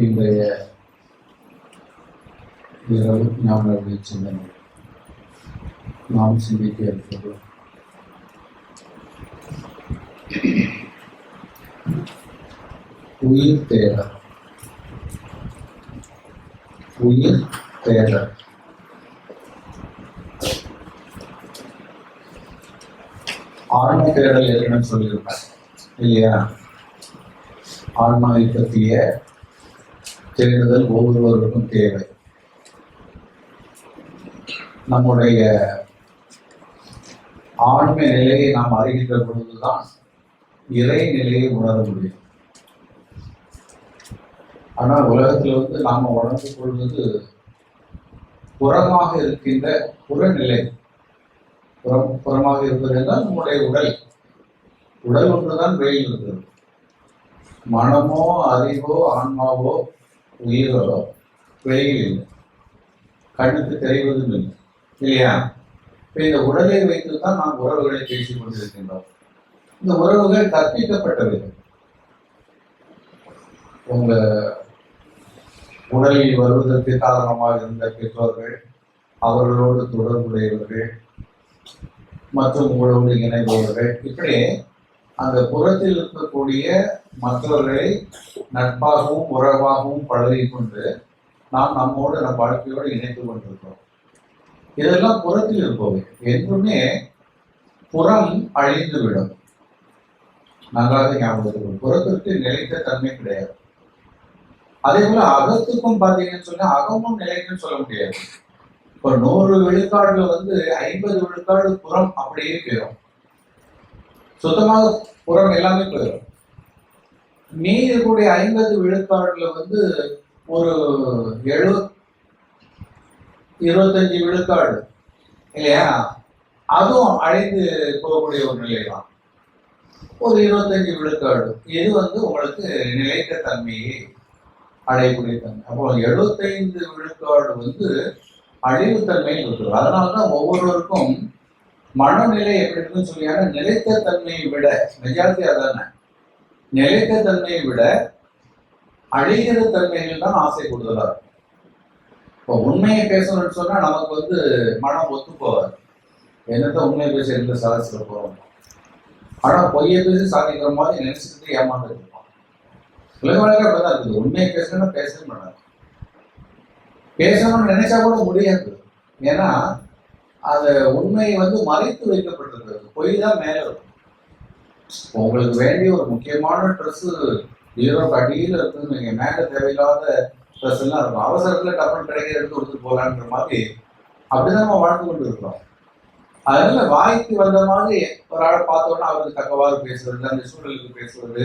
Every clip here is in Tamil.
இன்றைய இரவு ஞாபக சிந்தனை நாம் சிந்திக்க இருக்கிறது. உயிர் தேடல். உயிர் தேடல். ஆன்ம தேடல் ஏற்கனவே சொல்லியிருப்பேன் இல்லையா? ஆன்மாவை பற்றிய தேடுதல் ஒவ்வொருவருக்கும் தேவை. நம்முடைய ஆன்ம நிலையை நாம் அறிகின்ற பொழுதுதான் இறை நிலையை உணர முடியும். ஆனால் உலகத்தில் நாம உணர்ந்து கொள்வது புறமாக இருக்கின்ற புறநிலை. புறமாக இருப்பது என்றால் நம்முடைய உடல் ஒன்றுதான் வெளியில் இருக்கிறது. மனமோ அறிவோ ஆன்மாவோ உயிரோ வெளியில் இல்லை, கண்ணுக்கு தெரிவதும் இல்லை இல்லையா? இப்ப இந்த உடலை வைத்துதான் நாம் உறவுகளை பேசிக் கொண்டிருக்கின்றோம். இந்த உறவுகள் கற்பிக்கப்பட்டவை. உங்க உடலில் வருவதற்கு காரணமாக இருந்த பெற்றோர்கள், அவர்களோடு தொடர்புடையவர்கள் மற்றும் உங்களோடு இணைபவர்கள், இப்படி அந்த புறத்தில் இருக்கக்கூடிய மற்றவர்களை நட்பாகவும் உறவாகவும் பழகி கொண்டு நாம் நம்மோடு நம் வாழ்க்கையோடு இணைத்துக் கொண்டிருக்கிறோம். இதெல்லாம் புறத்தில் இருப்பவை. என்றுமே புறம் அழிந்துவிடும். நன்றாக ஞாபகம். புறத்திற்கு நிலைத்த தன்மை கிடையாது. அதே போல அகத்துக்கும் பார்த்தீங்கன்னு சொன்னா அகமும் நிலைக்குன்னு சொல்ல முடியாது. இப்போ 100 விழுக்காடுல 50 விழுக்காடு புறம் அப்படியே போயிடும். சுத்தமாக புறம் எல்லாமே போயிடும். மீதி இருக்கக்கூடிய 50 விழுக்காடுல ஒரு 25 விழுக்காடு இல்லையா, அதுவும் அழிந்து போகக்கூடிய ஒரு நிலை தான். ஒரு 25 விழுக்காடு இது உங்களுக்கு நிலைத்த தன்மையை அடையக்கூடிய தன்மை. அப்போ 75 விழுக்காடு அழிவுத்தன்மையில் இருக்குது. அதனாலதான் ஒவ்வொருவருக்கும் மனநிலை எப்படி இருக்குன்னு சொல்லியான நிலைத்த தன்மையை விட மெஜாரிட்டி அதானே, நிலைத்த தன்மையை விட அழிகிற தன்மைகள் தான் ஆசை கூடுதலா இருக்கும். இப்போ உண்மையை பேசணும்னு சொன்னா நமக்கு மனம் ஒத்து போவாது. என்னத்த உண்மையை பேச எந்த சாதிச்சுட போறோம். ஆனா பொய்யை பேசி சாதிக்கிற மாதிரி நினைச்சுக்கிட்டு ஏமாந்து இருப்போம். உலக வழக்கம் அப்படிதான் இருக்குது. உண்மையை பேசணும்னா பேசவே மாட்டாங்க. பேசணும்னு நினைச்சா கூட முடியாது. ஏன்னா அது உண்மையை மறைத்து வைக்கப்பட்டிருக்கிறது. பொய் தான் மேல இருக்கும். உங்களுக்கு வேண்டிய ஒரு முக்கியமான ட்ரெஸ் ஹீரோக்கு அடியில் இருக்குன்னு நீங்க மேல தேவையில்லாத ட்ரெஸ் எல்லாம் இருக்கும். அவசரத்துல டப்பன் கிடைக்கிற எடுத்து கொடுத்துட்டு போகலான்ற மாதிரி அப்படிதான் நம்ம வாழ்ந்து கொண்டு இருக்கிறோம். அதனால வாய்க்கு வந்த மாதிரி ஒரு ஆளை பார்த்தோன்னா அவருக்கு தக்கவாறு பேசுறது, அந்த சூழலுக்கு பேசுவது,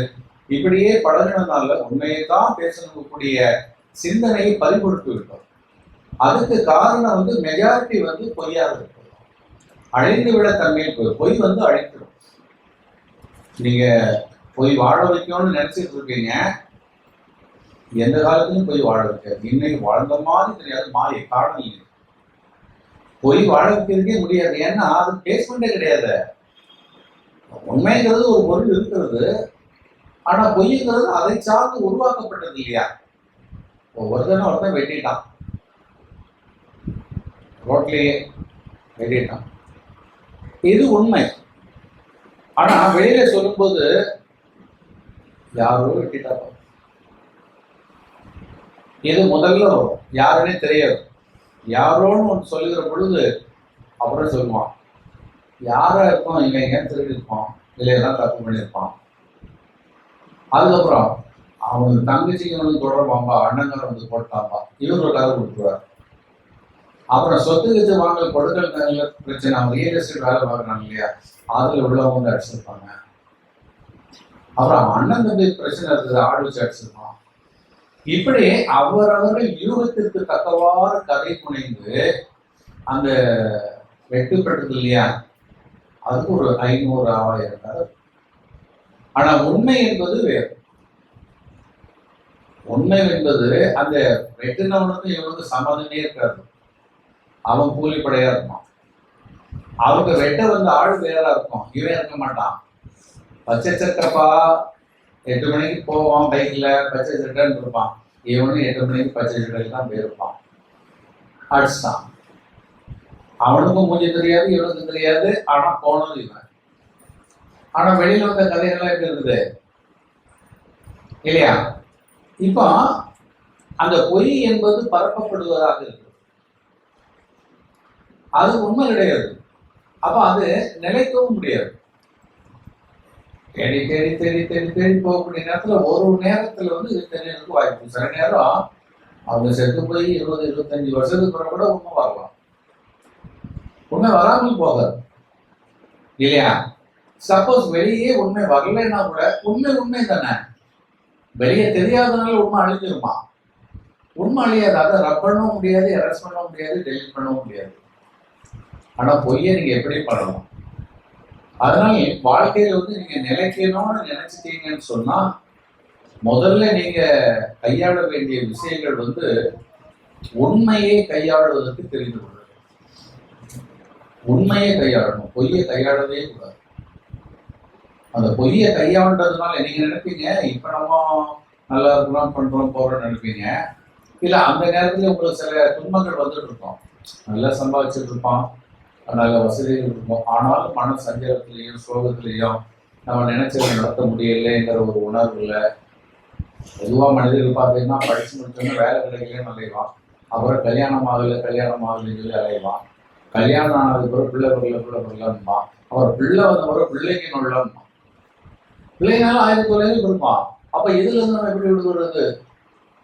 இப்படியே பழகினதுனால உண்மையை தான் பேசக்கூடிய சிந்தனையை பறிகொடுத்து விட்டோம். அதுக்கு காரணம் மெஜாரிட்டி பொய்யாக இருக்கு. அழிந்து விட தன்மையில் பொய் அழிந்துடும். நீங்க பொய் வாழ வைக்கணும்னு நினைச்சிட்டு இருக்கீங்க. எந்த காலத்திலும் பொய் வாழ வைக்காது. இன்னைக்கு வாழ்ந்த மாதிரி தெரியாது. மாயை காரணம் இல்லை. பொய் வாழ வைக்கிறதுக்கே முடியாது. ஏன்னா அது பேஸ்மெண்டே கிடையாது. உண்மைங்கிறது ஒரு பொருள் இருக்கிறது. ஆனா பொய்ங்கிறது அதை சார்ந்து உருவாக்கப்பட்டது இல்லையா? ஒருத்தன் வெட்டிட்டான், ரோட்லயே வெட்டிட்டான், இது உண்மை. ஆனா வெளியில சொல்லும்போது யாரோ வெட்டிட்டாப்பா, இது முதல்ல வரும். யாருன்னே தெரியாது. யாரோன்னு ஒன்று சொல்லுகிற பொழுது அப்புறம் சொல்லுவான், யாரா இருப்பான், இவன் ஏன் திருடி இருப்பான், இல்லை எல்லாம் தப்பு பண்ணியிருப்பான். அதுக்கப்புறம் அவனுக்கு தங்கச்சிக்கு தொடர்பாம்பா, அண்ணங்கார போட்டாம்பா, இவர் ஒரு கதை கொடுத்துருவார். அப்புறம் சொத்து கத்து வாங்கல் கொடுக்கல் பிரச்சனை, அவங்க ரியல் எஸ்டேட் வேலை பார்க்குறாங்க இல்லையா, அதுல உள்ளவங்க அடிச்சிருப்பாங்க. அப்புறம் அண்ணன் தம்பி பிரச்சனை இருக்குது, ஆடு வச்சு அடிச்சிருப்பான். இப்படி அவரவர்கள் யூகத்திற்கு தக்கவாறு கதை புனைந்து அந்த வெட்டுப்பட்டது இல்லையா, அதுக்கு ஒரு 500 1000 கதை. ஆனா உண்மை என்பது வேறு. உண்மை என்பது அந்த வெட்டினவனுக்கு இவனுக்கு சம்மதமே இருக்காது. அவன் கூலிப்படையா இருப்பான். அவங்க வெட்ட ஆள் வேறா இருக்கும், இவன் இருக்க மாட்டான். பச்சை சட்டைப்பா 8 மணிக்கு போவான் பைக்ல, பச்சை சட்டைன்னு இருப்பான். இவனும் 8 மணிக்கு பச்சை சட்டையில் தான் போயிருப்பான். அடிச்சான். அவனுக்கும் மூஞ்சி தெரியாது, இவனுக்கும் தெரியாது. ஆனா போனது இவன். ஆனா வெளியில வந்த கதைகள்லாம் எப்படி இருக்குது இல்லையா? இப்போ அந்த பொய் என்பது பரப்பப்படுவதாக இருக்கு. அது உண்மை கிடையாது. அப்ப அது நிலைக்கவும் முடியாது. தேடி தேடி தேடி தேடி தேடி போகக்கூடிய நேரத்துல ஒரு நேரத்துல வந்து இது தெரியறதுக்கு வாய்ப்பு. சில நேரம் அவங்க செத்து போய் 20-25 வருஷத்துக்கு பிறகு கூட உண்மை வரலாம். உண்மை வராமல் போகாது இல்லையா? சப்போஸ் வெளியே உண்மை வரலைன்னா கூட உண்மை தானே. வெளியே தெரியாதனால உண்மை அழிஞ்சிருமா? உண்மை அழியாது. அதை ரப் பண்ணவும் முடியாது, எரஸ் பண்ண முடியாது, டெலிட் பண்ணவும் முடியாது. ஆனா பொய்யை நீங்க எப்படி பண்ணலாம்? அதனால வாழ்க்கையில வந்து நீங்க நிலைக்கணும்னு நினைச்சிட்டீங்கன்னு சொன்னா முதல்ல நீங்க கையாள வேண்டிய விஷயங்கள் வந்து உண்மையை கையாளுவதற்கு தெரிந்து கொள்ளும். உண்மையை கையாளணும், பொய்யை கையாளவே கூடாது. அந்த பொய்யை கையாளுறதுனால நீங்க நினைப்பீங்க இப்ப நம்ம நல்லா இருக்கலாம் பண்றோம் போறோம்னு நினைப்பீங்க. இல்ல அந்த நேரத்துல உங்களுக்கு சில துன்பங்கள் வந்துட்டு இருக்கோம். நல்லா சம்பாதிச்சுட்டு இருப்பான், நல்ல வசதிகள் இருக்கும். ஆனாலும் மன சஞ்சலத்திலையும் சோகத்திலையும் நம்ம நினைச்சதை நடத்த முடியலைங்கிற ஒரு உணர்வு இல்லை. பொதுவாக மனிதர்கள் பார்த்தீங்கன்னா படிச்சு முடிச்சோன்னா வேலை கிடைக்கலன்னு அலைவான். அப்புறம் கல்யாணம் ஆகலைன்னு சொல்லி அலைவான். கல்யாணம் ஆனதுக்கு பிறகு பிள்ளைன்பான். அப்புறம் பிள்ளை வந்த பிறகு பிள்ளைக்கு நொல்லன்பான். பிள்ளைனாலும் 1000 தொலைவில் இருப்பான். அப்ப இதுல இருந்து நம்ம எப்படி விடுறது?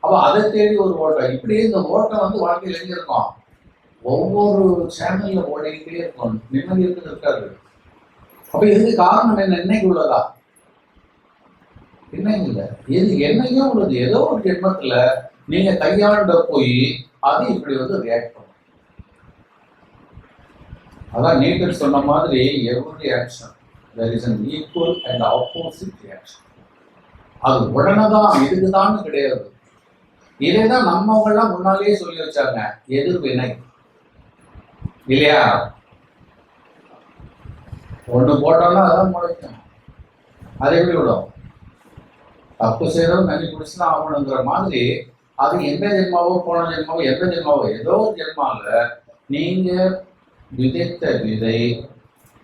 அப்ப அதை தேடி ஒரு ஓட்டம். இப்படியே இந்த ஓட்டம் வந்து வாழ்க்கையில் எங்க இருக்கும்? ஒவ்வொரு சேனல்ல ஓடிக்கிட்டே இருக்கும். நிம்மதி இருக்காது. அப்ப இதுக்கு காரணம் என்ன? இன்னைக்கு உள்ளதா? இன்னைக்கு இல்லை. இது என்னைக்கும் உள்ளது. ஏதோ ஒரு ஜென்மத்துல நீங்க கையாண்ட போய் அது இப்படி வந்து ரியாக்ட் பண்ணும். அதான் நீங்க சொன்ன மாதிரி every action there is an equal and opposite reaction. அது உடனேதான் இதுக்குதான் கிடையாது. இதேதான் நம்மவங்கெல்லாம் முன்னாலேயே சொல்லி வச்சாங்க, எதிர்வினை இல்லையா? ஒண்ணு போட்டோம்னா அதான் முளைக்கும். அதை எப்படி விடும்? தப்பு செய்யறதும் நன்றி குடிச்சுதான் ஆகணுங்கிற மாதிரி அது எந்த ஜென்மாவோ போன ஜென்மாவோ எந்த ஜென்மாவோ ஏதோ ஒரு ஜென்மால நீங்க விதைத்த விதை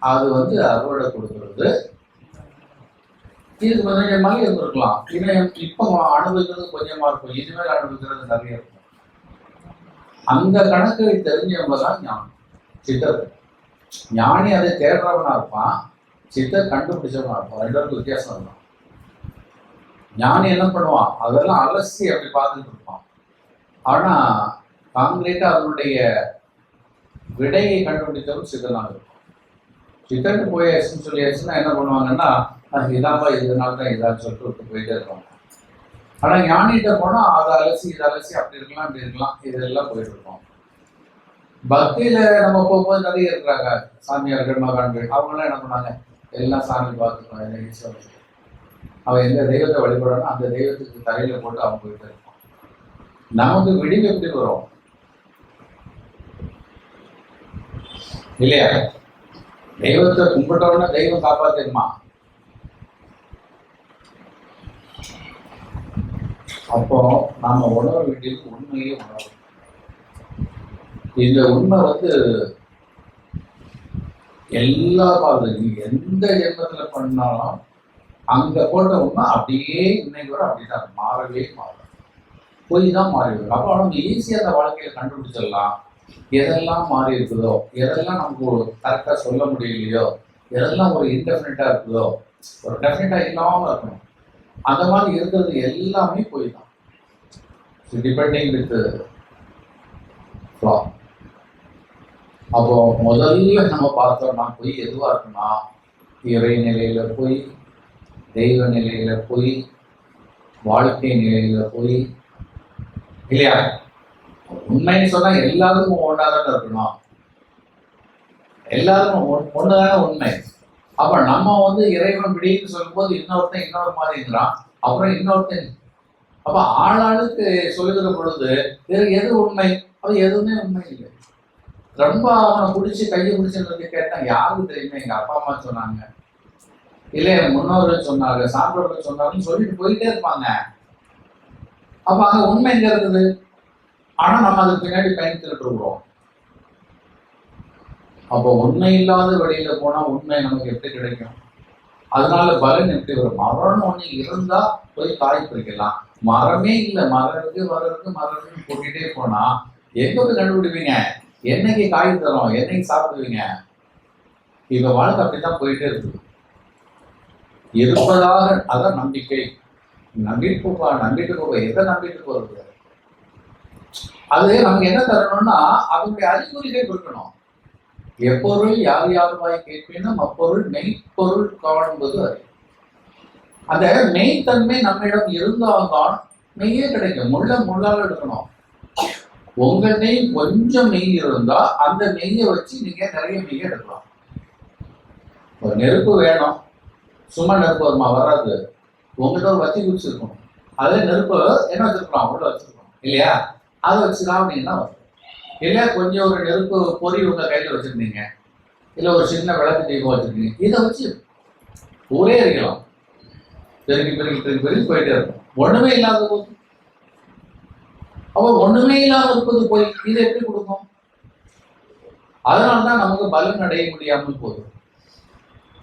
அது வந்து அறுவடை கொடுக்கறது. இது கொஞ்சம் ஜென்மாவே இருந்திருக்கலாம். இன்னும் இப்போ அனுபவிக்கிறது கொஞ்சமா இருக்கும், இனிமேல் அனுபவிக்கிறது நிறைய இருக்கும். அந்த கணக்கை தெரிஞ்சவங்க தான் ஞானம் சித்தர். ஞானி அதை தேடுறவனா இருப்பான், சித்தர் கண்டுபிடிச்சவனா இருப்பான். ரெண்டு வித்தியாசம் இருக்கும். ஞானி என்ன பண்ணுவான்? அதெல்லாம் அலசி அப்படி பார்த்துட்டு இருப்பான். ஆனா காங்கிரீட்டா அதனுடைய விடையை கண்டுபிடித்தவன் சித்தனாக இருக்கும். சித்தருக்கு போயாச்சுன்னு சொல்லியாச்சுன்னா என்ன பண்ணுவாங்கன்னா அது இதாப்பா இதனால்தான் இதான்னு சொல்லிட்டு விட்டு போயிட்டே இருப்பாங்க. ஆனா ஞானிகிட்ட போனா அதை அலசி இதை அலசி அப்படி இருக்கலாம் இப்படி இருக்கலாம் இதெல்லாம் போயிட்டு இருக்கோம். பக்தியில நம்ம போகும்போது நிறைய இருக்கிறாங்க சாமியார்கள் மகான்கள். அவங்களாம் என்ன பண்ணாங்க? எல்லாம் சாமி பார்த்துக்கணும், என்ன ஈஸ்வரன் அவன் எந்த தெய்வத்தை வழிபடணும் அந்த தெய்வத்துக்கு தலையில போட்டு அவன் போயிட்டு இருப்பான். நமக்கு விடிவு எப்படி வரும் இல்லையா? தெய்வத்தை கும்பிட்டோம்னா தெய்வம் காப்பாத்திருமா? அப்போ நாம உணர வேண்டியது உண்மையே உணரும். இந்த உண்மை வந்து எல்லா பாதையும் எந்த ஜென்மத்துல பண்ணாலும் அங்க போட்ட உண்மை அப்படியே இன்னைக்கு வர அப்படிதான் மாறவே மாறும். போய் தான் மாறி வரும். அப்போ நம்ம ஈஸியாக அந்த வாழ்க்கையை கண்டுபிடிச்சிடலாம். எதெல்லாம் மாறி இருக்குதோ, எதெல்லாம் நமக்கு கரெக்டாக சொல்ல முடியலையோ, எதெல்லாம் ஒரு இன்டெஃபினட்டா இருக்குதோ, ஒரு டெஃபினட்டா இல்லாமல் இருக்கணும். அந்த மாதிரி இருக்கிறது எல்லாமே போய் தான். டிபெண்டிங் வித் ஃப்ளா. அப்போ முதல்ல நம்ம பார்த்தோம்னா போய் எதுவாக இருக்குன்னா இறை நிலையில போய், தெய்வ நிலையில போய், வாழ்க்கை நிலையில போய் இல்லையா? உண்மைன்னு சொன்னா எல்லாருக்கும் ஒன்றாதான் இருக்கணும். எல்லாருக்கும் ஒண்ணுதானே உண்மை. அப்ப நம்ம வந்து இறைவன் பிடின்னு சொல்லும்போது இன்னொருத்தன் இன்னொரு மாதிரிங்கிறான், அப்புறம் இன்னொருத்தன். அப்ப ஆளாளுக்கு சொல்லுகிற பொழுது எது உண்மை? அது எதுவுமே உண்மை இல்லை. ரொம்ப அவனை பிடிச்சி கையை பிடிச்சுன்னு கேட்டான், யாருக்கு தெரியுமே? எங்க அப்பா அம்மா சொன்னாங்க. இல்லை என் முன்னோர்கள் சொன்னாங்க, சான்றோர்கள் சொன்னாங்கன்னு சொல்லிட்டு போயிட்டே இருப்பாங்க. அப்ப அங்க உண்மை எங்க இருக்குது? ஆனா நம்ம அதுக்கு பின்னாடி பயணித்துட்டு இருக்கிறோம். அப்போ உண்மை இல்லாத வழியில போனா உண்மை நமக்கு எப்படி கிடைக்கும்? அதனால பலன் எப்படி வரும்? மரம் ஒண்ணு இருந்தா போய் காய் பறிக்கலாம். மரமே இல்லை, மரத்துக்கு போட்டுட்டே போனா எங்க போய் கண்டுபிடிப்பீங்க? என்னைக்கு காய் தரும், என்னைக்கு சாப்பிடுவீங்க? இப்ப வாழ்க்கை அப்படித்தான் போயிட்டே இருக்குது. இருப்பதாக அதான் நம்பிக்கை. நம்பிட்டு போக எதை நம்பிட்டு போறது? அது நமக்கு என்ன தரணும்னா அதனுடைய அறிகுறிகள் இருக்கணும். எப்பொருள் யார் யாருமாய் கேட்பினும் அப்பொருள் மெய்ப்பொருள் காணும்போது அறிவு. அந்த மெய்த்தன்மை நம்மிடம் இருந்தால்தான் மெய்யே கிடைக்கும். முள்ளால் எடுக்கணும். உங்க நெய் கொஞ்சம் நெய் இருந்தா அந்த நெய்யை வச்சு நீங்க நிறைய நெய்யை எடுக்கலாம். ஒரு நெருப்பு வேணும், சும்மா நெருப்பு வருமா? வராது. உங்ககிட்ட ஒரு வத்தி குச்சி இருக்கணும். அதே நெருப்பு என்ன வச்சிருக்கலாம்? உள்ள வச்சிருக்கணும் இல்லையா? அதை வச்சுதான் அப்படின்னா வரும். இல்லை கொஞ்சம் ஒரு நெருப்பு பொறி உங்க கையில வச்சிருந்தீங்க, இல்லை ஒரு சின்ன விளக்கு தீபம் வச்சிருக்கீங்க, இதை வச்சு ஊரே இருக்கலாம். பெருக்கி போயிட்டே இருக்கும். ஒண்ணுமே இல்லாத போது, அப்போ ஒண்ணுமே இல்லாத இருப்பது போய் இதை எப்படி கொடுக்கும்? அதனால்தான் நமக்கு பலன் அடைய முடியாமல் போகுது.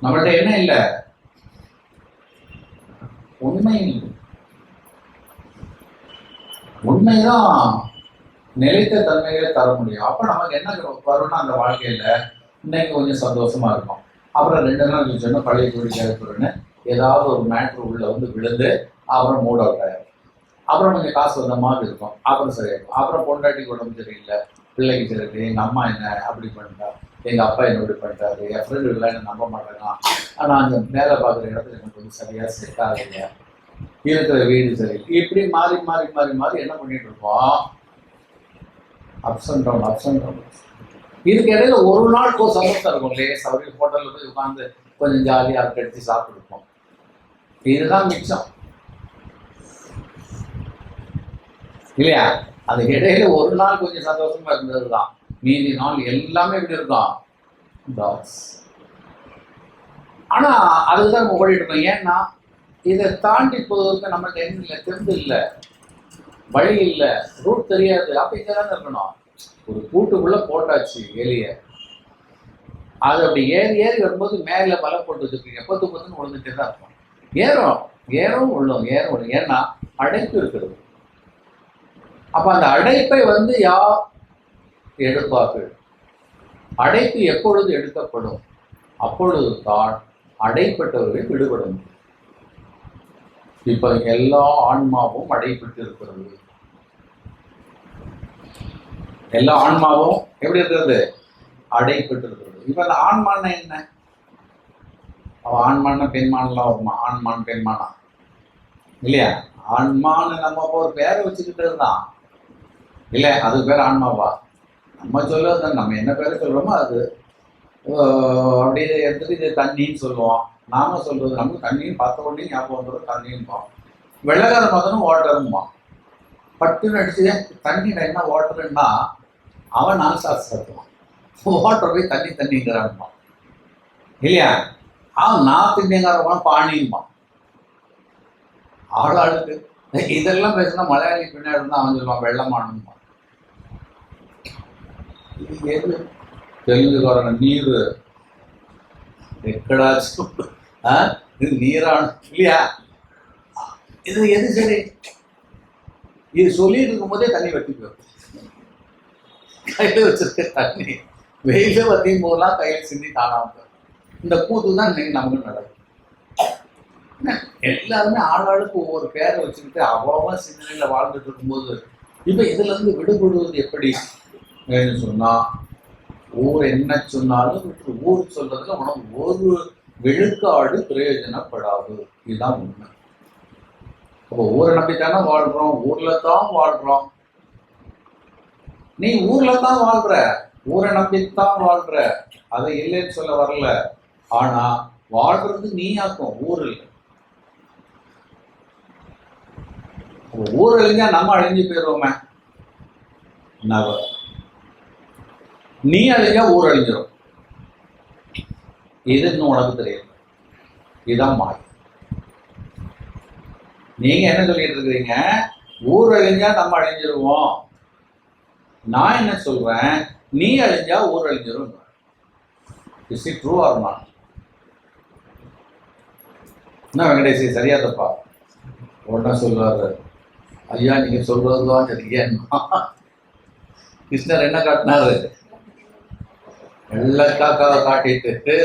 நம்மகிட்ட என்ன இல்லை? உண்மை. உண்மைதான் நிலைத்த தன்மைகளை தர முடியும். அப்ப நமக்கு என்ன வரும்னா அந்த வாழ்க்கையில இன்னைக்கு கொஞ்சம் சந்தோஷமா இருக்கும். அப்புறம் 2 நாள் சொன்னா பழைய கோரிக்கைன்னு ஏதாவது ஒரு மேட்ரு உள்ள வந்து விழுந்து அப்புறம் மூட் அவுட் ஆயிடும். அப்புறம் கொஞ்சம் காசு வந்த மாதிரி இருக்கும், அப்புறம் சரியாயிருக்கும். அப்புறம் பொண்டாட்டிக்கு உடம்பு சரியில்லை, பிள்ளைக்கு சரியில்லை, எங்க அம்மா என்ன அப்படி பண்ணிட்டா, எங்க அப்பா என்ன இப்படி பண்ணிட்டாரு, என் ஃப்ரெண்டு இல்லை என்ன நம்ப மாட்டேங்கான், ஆனா அந்த வேலை பார்க்குற இடத்துல எனக்கு கொஞ்சம் சரியா செட் ஆகலைங்க, இருக்கிற வீடு சரி, இப்படி மாறி மாறி மாறி மாறி என்ன பண்ணிட்டு இருக்கோம்? Ups and down. இதுக்கு இடையில ஒரு நாள் சந்தோஷம் இருக்கும். லேஸ் அவருக்கு ஹோட்டல்ல போய் உட்காந்து கொஞ்சம் ஜாலியாக அடிச்சு சாப்பிட்டுருப்போம். இதுதான் மிச்சம் இல்லையா? அதுக்கு இடையில ஒரு நாள் கொஞ்சம் சந்தோஷமா இருந்ததுதான். மீதி நாள் எல்லாமே இப்படி இருக்கும். ஆனா அதுதான் நம்ம ஓடிட்டு இருக்கோம். ஏன்னா இதை தாண்டி போவதற்கு நம்மளுக்கு என்ன இல்லை, தெம்பு இல்லை, வழி இல்லை, ரூட் தெரியாது. அப்ப இங்கதானே இருக்கணும். ஒரு கூட்டுக்குள்ள போட்டாச்சு எலிய, அது அப்படி ஏறி வரும்போது மேல பல போட்டு வச்சிருக்கீங்க, பொத்துன்னு விழுந்துட்டே தான் இருக்கும். ஏறும் உள்ளோம். ஏன்னா அடைப்பு இருக்கிறது. அப்ப அந்த அடைப்பை யார் எடுப்பார்கள்? அடைப்பு எப்பொழுது எடுக்கப்படும்? அப்பொழுது தான் அடைப்பட்டவர்கள் விடுபட முடியும். இப்ப எல்லா ஆன்மாவும் அடைப்பட்டு இருக்கிறது. எல்லா ஆன்மாவும் எப்படி இருக்கிறது? அடைப்பட்டு இருக்கிறது. இப்ப அந்த ஆன்மான என்ன? அவ ஆன்மான பெண்மானலாம் வருமா? ஆன்மான் பெண்மானா இல்லையா? ஆன்மான்னு நம்ம ஒரு பேரை வச்சுக்கிட்டது தான் இல்லை, அதுக்கு பேர் ஆன்மாவா? நம்ம சொல்லுவது நம்ம என்ன பேரை சொல்றோமோ அது அப்படியே எடுத்துட்டு இது தண்ணின்னு சொல்லுவோம். நாம சொல்றது நமக்கு தண்ணின்னு பார்த்த உடனே ஞாபகம் வந்துடும், தண்ணின்பான். வெள்ளக்கார பார்த்தோன்னா வாட்டரும்பான். பட்டுன்னு அடிச்சு தண்ணி என்ன வாட்டருன்னா அவன் நான்சாஸ் கட்டுவான். வாட்டர் போய் தண்ணிங்கிறான்பான் இல்லையா? அவன் நார்த் இந்தியங்காரப்பான் பாணின்பான். ஆளாளுக்கு இதெல்லாம் பேசுனா மலையாளி பின்னாடி இருந்தா அவன் சொல்லுவான் வெள்ளமானும்பான். இது எது? தெலுங்குக்காரங்க நீர் எக்கடாச்சும் இது நீரான இல்லையா? இது எது சரி? இது சொல்லிட்டு இருக்கும் போதே தண்ணி வட்டி போயிடும். கையில வச்சிருக்க தண்ணி வெயில வத்தியும் போதெல்லாம் கையில் சிந்தி காணாம. இந்த கூத்து தான் இன்னைக்கு நமக்கு நடக்கும். எல்லாருமே ஆளாளுக்கு ஒவ்வொரு பேரை வச்சுக்கிட்டு அவ்வளவா சிந்தனையில வாழ்ந்துட்டு இருக்கும்போது இப்ப இதுல இருந்து விடுபடுவது எப்படி சொன்னா, ஊர் என்ன சொன்னாலும் ஊர் சொல்றதுல உனக்கு ஒரு விழுக்காடு பிரயோஜனப்படாது. இதுதான் உண்மை. அப்போ ஊரை நம்பித்தானே வாழ்றோம், ஊர்ல தான் வாழ்றோம். நீ ஊர்ல தான் வாழ்ற, ஊரை நம்பித்தான் வாழ்ற, அதை இல்லைன்னு சொல்ல வரல. ஆனா வாழ்றது நீ ஆக்கும், ஊர் இல்லை. ஊர் அழிஞ்சா நம்ம அழிஞ்சு போயிடுவோமே. நீ அழிஞ்சா ஊர் அழிஞ்சிடும். இது இன்னும் உனக்கு தெரியும். இதுதான் மாய். நீங்க என்ன சொல்லிட்டு இருக்கிறீங்க? ஊர் அழிஞ்சா நம்ம அழிஞ்சிருவோம். நான் என்ன சொல்றேன், நீ அழிஞ்சா ஊர் அழிஞ்சிரும். Is it true or not? என்ன வெங்கடேசி, சரியா தப்பா? உடனே சொல்றாரு, ஐயா நீங்க சொல்றதுதான் சரியா. கிருஷ்ணர் என்ன காட்டினாரு? எல்லா காக்காவை காட்டிட்டு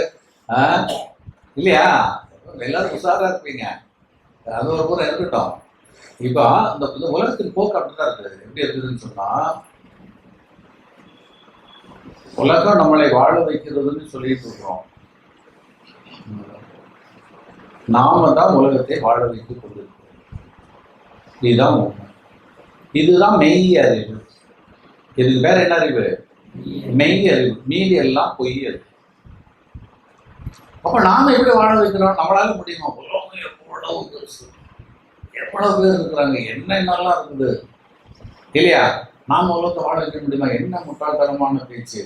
இல்லையா? எல்லாரும் உஷாரா இருப்பீங்க. அது ஒரு பூரா இருக்கட்டும். இப்போ இந்த உலகத்தின் போக்கு அப்படிதான் இருக்குது. எப்படி இருக்குதுன்னு சொன்னா, உலகம் நம்மளை வாழ வைக்கிறதுன்னு சொல்லிட்டு இருக்கிறோம். நாம தான் உலகத்தை வாழ வைத்துக் கொண்டிருக்கிறோம். இதுதான் உண்மை. இதுதான் மெய் அறிவு. இதுக்கு வேற என்ன அறிவு? மெய் அறிவு. மீதி எல்லாம் பொய் அறிவு. அப்ப நாம எப்படி வாழ வைக்கிறோம்? நம்மளால முடியுமா? உலகம் எவ்வளவு பெருசு, எவ்வளவு பேர் இருக்கிறாங்க, என்னென்னலாம் இருக்குது இல்லையா? நாம உலகத்தை வாழ வைக்க முடியுமா? என்ன முட்டாள்தனமான பேச்சு.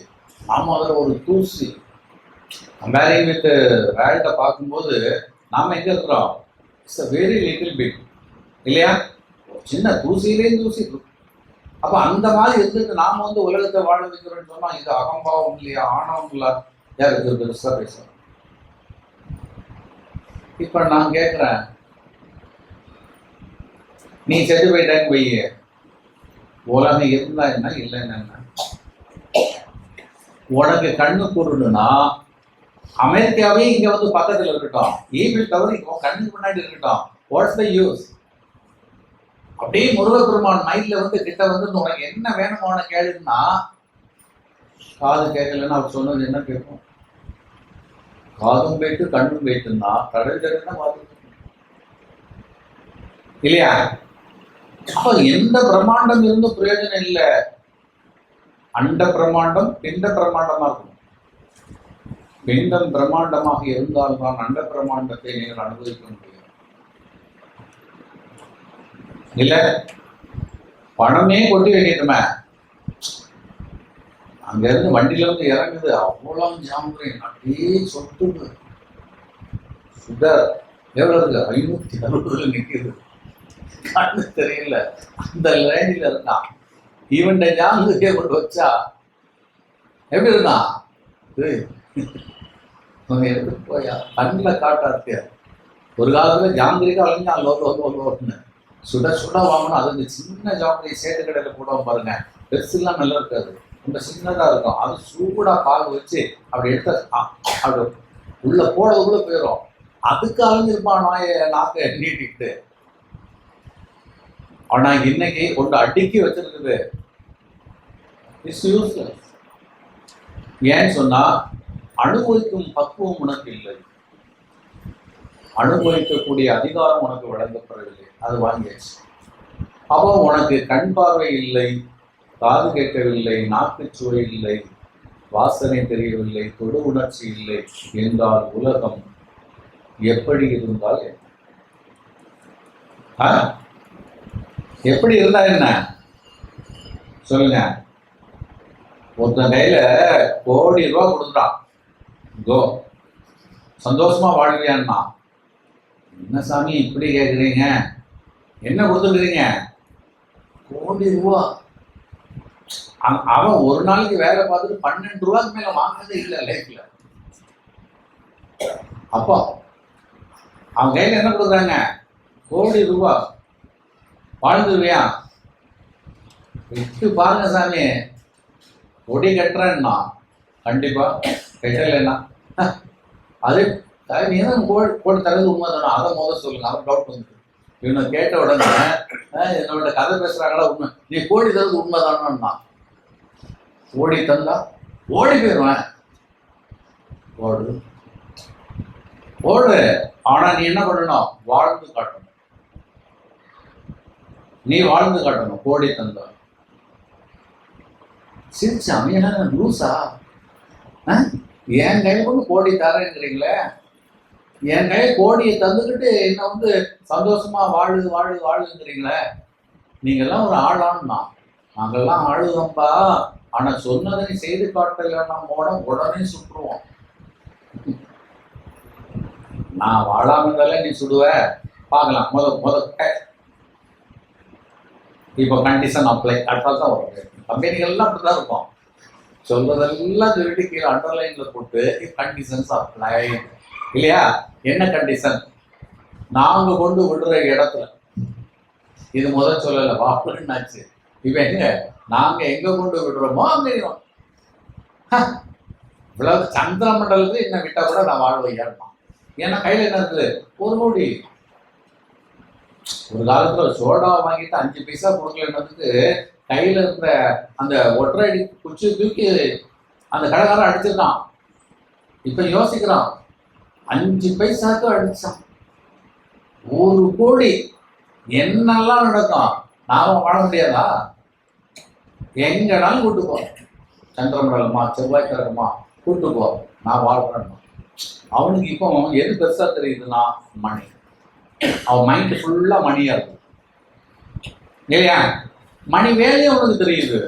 நாம அதில் ஒரு தூசி. கம்பேரிங் வித் வேர்ல்டை பார்க்கும்போது நாம எங்க இருக்கிறோம்? It's a very little bit இல்லையா? சின்ன தூசியிலேயும் தூசி. அப்ப அந்த மாதிரி இருந்துட்டு நாம வந்து உலகத்தை வாழ வைக்கிறோம்னு சொன்னா இது அகம்பாவம் இல்லையா? ஆணவம் இல்ல? யார் இது பெருசா பேசுறோம்? இப்ப நான் கேட்கிறேன், நீ செத்து போயிட்டேன்னு போய் உலகம் இருந்தா என்ன இல்லைன்னு என்ன? உனக்கு கண்ணு கூடணும்னா அமெரிக்காவே இங்க வந்து பக்கத்துல இருக்கட்டும், ஈபிள் டவர் இங்க கண்ணுக்கு முன்னாடி இருக்கட்டும், வாட்ஸ் த யூஸ்? அப்படியே முருகப்பெருமான் மைண்ட்ல வந்து கிட்ட வந்து உனக்கு என்ன வேணுமோ உனக்கு கேளுன்னா, காது கேட்கலன்னா அவர் சொன்னது என்ன கேட்கும்? காதும் போயிட்டு கண்ணும் போயிட்டுன்னா கடல் கடன்னா பார்த்து இல்லையா? அப்ப எந்த பிரம்மாண்டம் இருந்து பிரயோஜனம் இல்லை. அண்ட பிரம்மாண்டம் பிண்ட பிரம்மாண்டமா இருக்கும். பிண்டம் பிரம்மாண்டமாக இருந்தால்தான் அண்ட பிரம்மாண்டத்தை நீங்கள் அனுபவிக்க முடியும். இல்ல பணமே கொட்டி வைக்கட்டுமே, அங்க இருந்து வண்டியில வந்து இறங்குது, அவ்வளவு ஜாம்புரின் அப்படியே சொட்டுது. சுகர் எவ்வளவு இருக்கு? 560 நிக்குது. கண்ணு தெரியல, அந்த லைனில இருக்கான். இவன் ஜாம்புரியை கொண்டு வச்சா எப்படி இருந்தான்? எடுத்து போயா கண்ணில் காட்டாத்தியா. ஒரு காலத்துல ஜாங்கிரிக்கா அழிஞ்சா லோன்னு சுட சுட வாங்கணும். அது இந்த சின்ன ஜாங்கிரி சேட்டு கடையில் போடுவோம் பாருங்க, பெருசுலாம் நல்லா இருக்காது, ரொம்ப சின்னதா இருக்கும். அது சூடா பால் வச்சு அப்படி எடுத்த அப்படி உள்ள போட உள்ள போயிடும். அதுக்கு அழிஞ்சிருப்பான் நாக்க நீட்டிட்டு. ஆனா இன்னைக்கு கொண்டு அடுக்கி வச்சிருக்குது. It's useless. ஏன்னு சொன்னா அனுபவிக்கும் பக்குவம் உனக்கு இல்லை, அனுபவிக்கக்கூடிய அதிகாரம் உனக்கு வழங்கப்படவில்லை. அது வாங்கியாச்சு. அப்போ உனக்கு கண் பார்வை இல்லை, காது கேட்கவில்லை, நாக்கு சுவை இல்லை, வாசனை தெரியவில்லை, தொடு உணர்ச்சி இல்லை என்றால் உலகம் எப்படி இருந்தால் எப்படி இருந்தா என்ன சொல்லுங்க? ஒருத்தன் கையில கோடி ரூபா கொடுத்துட்டான், கோ சந்தோஷமா வாழ்வியான்னா, என்ன சாமி இப்படி கேட்குறீங்க? என்ன கொடுத்துருக்கிறீங்க? கோடி ரூபா. அவன் ஒரு நாளைக்கு வேலை பார்த்துட்டு 12 ரூபாய்க்கு மேல வாங்கினதே இல்லை லைஃப்ல. அப்போ அவன் கையில என்ன கொடுக்குறாங்க? கோடி ரூபா. வாழ்ந்துருவியா? விட்டு பாருங்க சாமி. கொடி கட்டுறேன்னா கண்டிப்பா, கட்டலைன்னா அது நீ தான் கோடி தரது உண்மை தானே, அதை முதல் சொல்லுங்க. அவன் டவுட் வந்துட்டு இவனை கேட்ட உடனே என்னோட கதை பேசுறாங்களா உண்மை, நீ கோடி தரது உண்மை தானா? ஓடி தந்தா ஓடி போயிடுவேன். ஓடு ஓடு. ஆனா நீ என்ன பண்ணணும்? வாழ்ந்து காட்டணும். நீ வாழ்ந்து காட்டணும். கோடி தந்தா சிரிச்சா என்ன லூசா? என் கையில கொண்டு கோடி தரேங்கிறீங்களே, என் கையில கோடியை தந்துக்கிட்டு என்ன வந்து சந்தோஷமா வாழு வாழு வாழுங்கிறீங்களே, நீங்கெல்லாம் ஒரு ஆளான்னா? நாங்கெல்லாம் ஆளுதம்பா, ஆனா சொன்னதை செய்து காட்டலைன்னா உடனே சுற்றுவோம். நான் வாழாம இருந்தாலே நீ சுடுவ பார்க்கலாம். இப்போ கண்டிஷன் அப்ளை அட்வான்ஸ் தான் வரும். கம்பெனிகள்லாம் அப்படிதான் இருக்கும். சொல்றதெல்லாம் சொல்லிட்டு கீழே அண்டர்லைன்ல போட்டு கண்டிஷன்ஸ் அப்ளை இல்லையா? என்ன கண்டிஷன்? நாங்க கொண்டு விடுற இடத்துல இது முதல் சொல்லல வாப்புன்னாச்சு. இப்ப எங்க நாங்க எங்க கொண்டு விடுறோமோ அங்க இவ்வளவு சந்திர மண்டலத்துக்கு என்ன விட்டா கூட நான் வாழ் வையாடுமா. ஏன்னா கையில என்ன இருக்குது? 1 கோடி. ஒரு காலத்துல சோடா வாங்கிட்டு 5 பைசா கொடுக்கலன்றதுக்கு கையில இருந்த அந்த ஒற்றை அடி குச்சி தூக்கி அந்த கடைக்காரன் அடிச்சிருக்கான். இப்ப யோசிக்கிறான், 5 பைசாக்கு அடிச்சான். 1 கோடி. என்னெல்லாம் நடக்கும்? நாம வாழ முடியாதா? எங்கனாலும் கூட்டு போ, சந்திரமண்டலமா செவ்வாய் கிரகமா கூட்டு போ, நான் வாழ்றேன். அவனுக்கு இப்போ எது பெருசா தெரியுதுன்னா மணி. அவன் மைண்ட் ஃபுல்லா மணியா இருக்கும் இல்லையா? மணி வேல்யூ அவனுக்கு தெரியுது,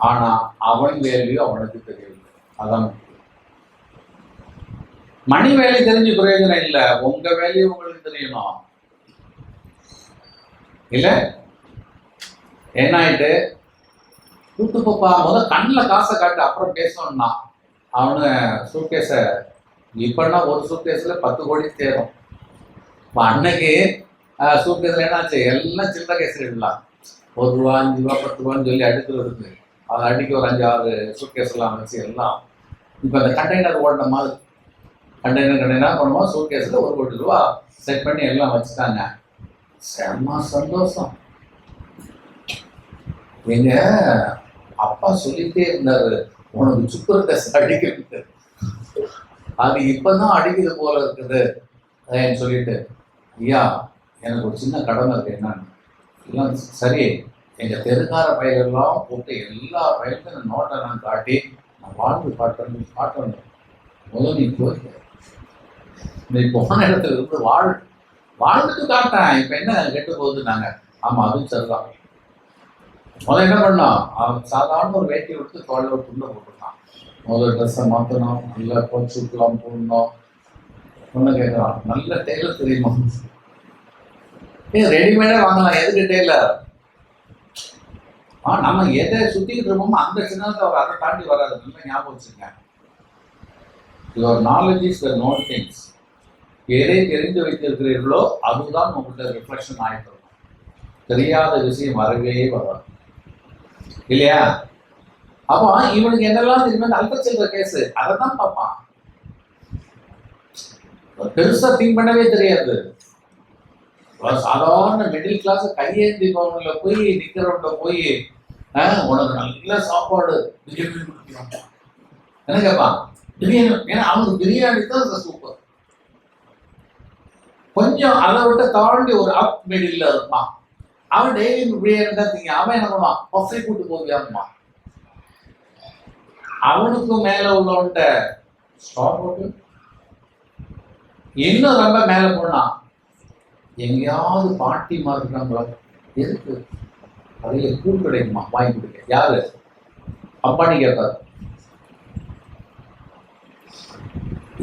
ஆனா அவன் வேல்யூ அவனுக்கு தெரியுது. அதான் மணி வேல்யூ தெரிஞ்சு பிரயோஜனம் இல்லை, உங்க வேல்யூ உங்களுக்கு தெரியணும் இல்ல? என்ன ஆயிட்டு கூட்டு போப்பா, முதல் கண்ணில் காசை காட்டு அப்புறம் பேசணும்னா அவனு சூட்கேஸ இப்பன்னா ஒரு சூட்கேஸ்ல 10 கோடி தேரும். இப்போ அன்னைக்கு சூட்கேஸ்ல என்னாச்சு? எல்லாம் சில்லற கேஸ் எடுக்கலாம். 1 ரூபா 5 ரூபா 10 ரூபான்னு சொல்லி அடுத்து இருக்கு. அது அடிக்க ஒரு 5-6 சூட்கேஸ் எல்லாம் வச்சு எல்லாம். இப்போ அந்த கண்டெய்னர் ஓடின மாதிரி கண்டெய்னர் பண்ணுவோம். சூட்கேஸ்ல 1 கோடி ரூபா செட் பண்ணி எல்லாம் வச்சுட்டாங்க. செம்ம சந்தோஷம். எங்க அப்பா சொல்லிட்டே இருந்தாரு, உனக்கு சுக்கர் டெஸ்ட் அடிக்கிறது, அது இப்பதான் அடிக்கிறது போல இருக்குது சொல்லிட்டு, ஐயா எனக்கு ஒரு சின்ன கடமை இருக்கு. என்னன்னு எல்லாம் சரி, எங்க தெருக்கார பயிரெல்லாம் போட்டு எல்லா பயிர்களும் நோட்டை நான் காட்டி நான் வாழ்ந்து காட்டணும். முதல் நீ போய் நீ போன இடத்துல இருந்து வாழ்ந்துட்டு காட்டேன். இப்ப என்ன கெட்டு போகுது? நாங்க ஆமா அதுவும் சரிதான். முதல்ல என்ன பண்ணோம்? அவன் சாதாரண ஒரு வேட்டி விட்டு தோல்ல ஒரு துண்டை போட்டுருக்கான். முதல்ல ட்ரெஸ்ஸை மாற்றணும், நல்லா கோட் ஷூட்லாம் போடணும். ஒன்று கேட்குறான், நல்ல டெய்லர் தெரியுமா? ரெடிமேடே வாங்கலாம், எதுக்கு டெய்லர்? நம்ம எதை சுத்திக்கிட்டு இருக்கோமோ அந்த சின்னத்தை அவர் அதை தாண்டி வராது. நல்லா ஞாபகம் வச்சுங்க. Your knowledge is the known things. எதை தெரிந்து வைத்திருக்கிறீர்களோ அதுதான் உங்கள்கிட்ட ரிஃப்ளெக்ஷன் ஆகிட்டு இருக்கும். தெரியாத விஷயம் வரவே வராது இல்லையா? அப்போ இவனுக்கு என்னெல்லாம் தெரியுமா? அல்பச்சல்ற கேஸ் அதை தான் பார்ப்பான். பெருசா திங்க் பண்ணவே தெரியாது. சாதாரண மிடில் கிளாஸ் கையேந்தி பவன்ல போய் நிக்கிறவங்க போய் உனக்கு நல்ல சாப்பாடு பிரியாணி கொடுக்கலாம் என்ன கேட்பான்? பிரியாணி. ஏன்னா அவனுக்கு பிரியாணி தான் சூப்பர். கொஞ்சம் அதை விட்டு தாண்டி ஒரு அப் மிடில் இருப்பான். அவன் டெய்லி பிரியாணி தான் திங்க. அவன் என்ன பண்ணுவான்? பஃபே கூட்டு போவியாமா. அவனுக்கும் மேல உள்ளவன்ட்ட ஸ்டாப் போட்டு இன்னும் ரொம்ப மேல போனான். எங்கேயாவது பாட்டி மாதிரி இருக்காங்களா? எதுக்கு அதைய கூழ் கிடைக்குமா? வாங்கி கொடுக்க. யாரு? அப்பான்னு கேட்பாரு.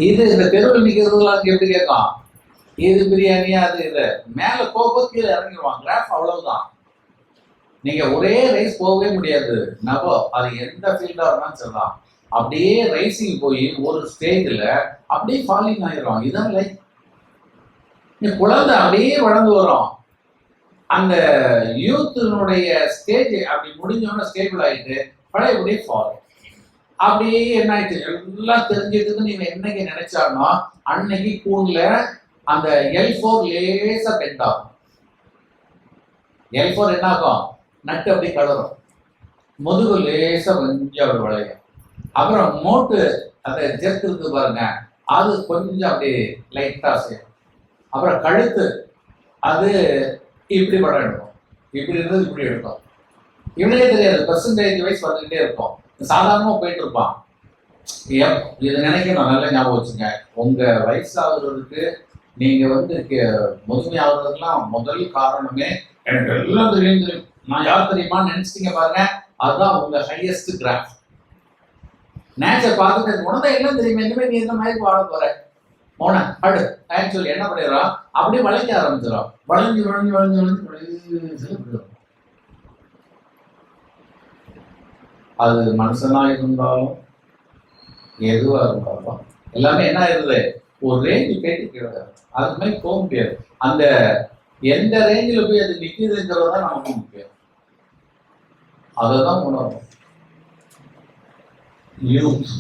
இது இந்த தெருவில் நிக்கிறதுலாம் எப்படி கேட்கான்? இது பிரியாணியா? அது இது மேல போக கீழே இறங்கிடுவாங்க. கிராஃப் அவ்வளவுதான். நீங்க ஒரே ரைஸ் போகவே முடியாது. நபோ அது எந்த ஃபீல்டா இருந்தாலும் சொல்லலாம். அப்படியே ரைசிங் போய் ஒரு ஸ்டேஜ்ல அப்படியே ஃபாலிங் ஆயிரும். இதான் லைஃப். நீ குழந்தை அப்படியே வளர்ந்து வரும். அந்த யூத்தினுடைய ஸ்டேஜ் அப்படி முடிஞ்சோன்னா ஸ்டேபிள் ஆயிட்டு பழையபடியே ஃபாலிங். அப்படியே என்ன ஆயிடுச்சு? எல்லாம் தெரிஞ்சதுக்கு நீங்க என்னைக்கு நினைச்சாலும் அன்னைக்கு கூண்ல அந்த L4 லேசா பெண்ட் ஆகும். L4 என்ன ஆகும்? நட்டு அப்படி கலரும். முதுகு லேசா கொஞ்சம் அப்படி வளையும். அப்புறம் மோட்டு அந்த ஜெர்க் இருக்கு பாருங்க, அது கொஞ்சம் அப்படி லைட்டா செய்யும். அப்புறம் கழுத்து அது இப்படி படம் எடுக்கும். இப்படி இருந்தது இப்படி எடுக்கும். இவனே தெரியாது, பெர்சன்டேஜ் வைஸ் வந்துகிட்டே இருக்கும். சாதாரணமா போயிட்டு இருப்பான். இதை நினைக்கணும், நல்லா ஞாபகம் வச்சுங்க. உங்க வயசாகிறதுக்கு நீங்க முதுமை ஆகுறதுக்கெல்லாம் முதல் காரணமே எனக்கு எல்லாம் தெரியும், நான் யார் தெரியுமான்னு நினைச்சிட்டீங்க பாருங்க, அதுதான் உங்க ஹையஸ்ட் கிராஃப். நேச்சர் பார்த்துட்டு உனதான் எல்லாம் தெரியுமே, இனிமே நீ எந்த மாதிரி வாழ போற? மோன அடு ஆன்னு சொல்லி என்ன பண்ணிடுறான், அப்படியே வளைக்க ஆரம்பிச்சிடும். வளைஞ்சு வளைஞ்சு வளைஞ்சு வளைஞ்சு வளைஞ்சு. அது மனுஷனா இருந்தாலும் எதுவா இருந்தாலும் எல்லாமே என்ன ஆயிருது, ஒரு ரேஞ்சு கேட்டு அதுக்கு மாதிரி போக முடியாது. அந்த எந்த ரேஞ்சில் போய் அது நிற்குதுங்கிறது தான் நமக்கு முக்கியம். அதை தான் உணரும். யூத்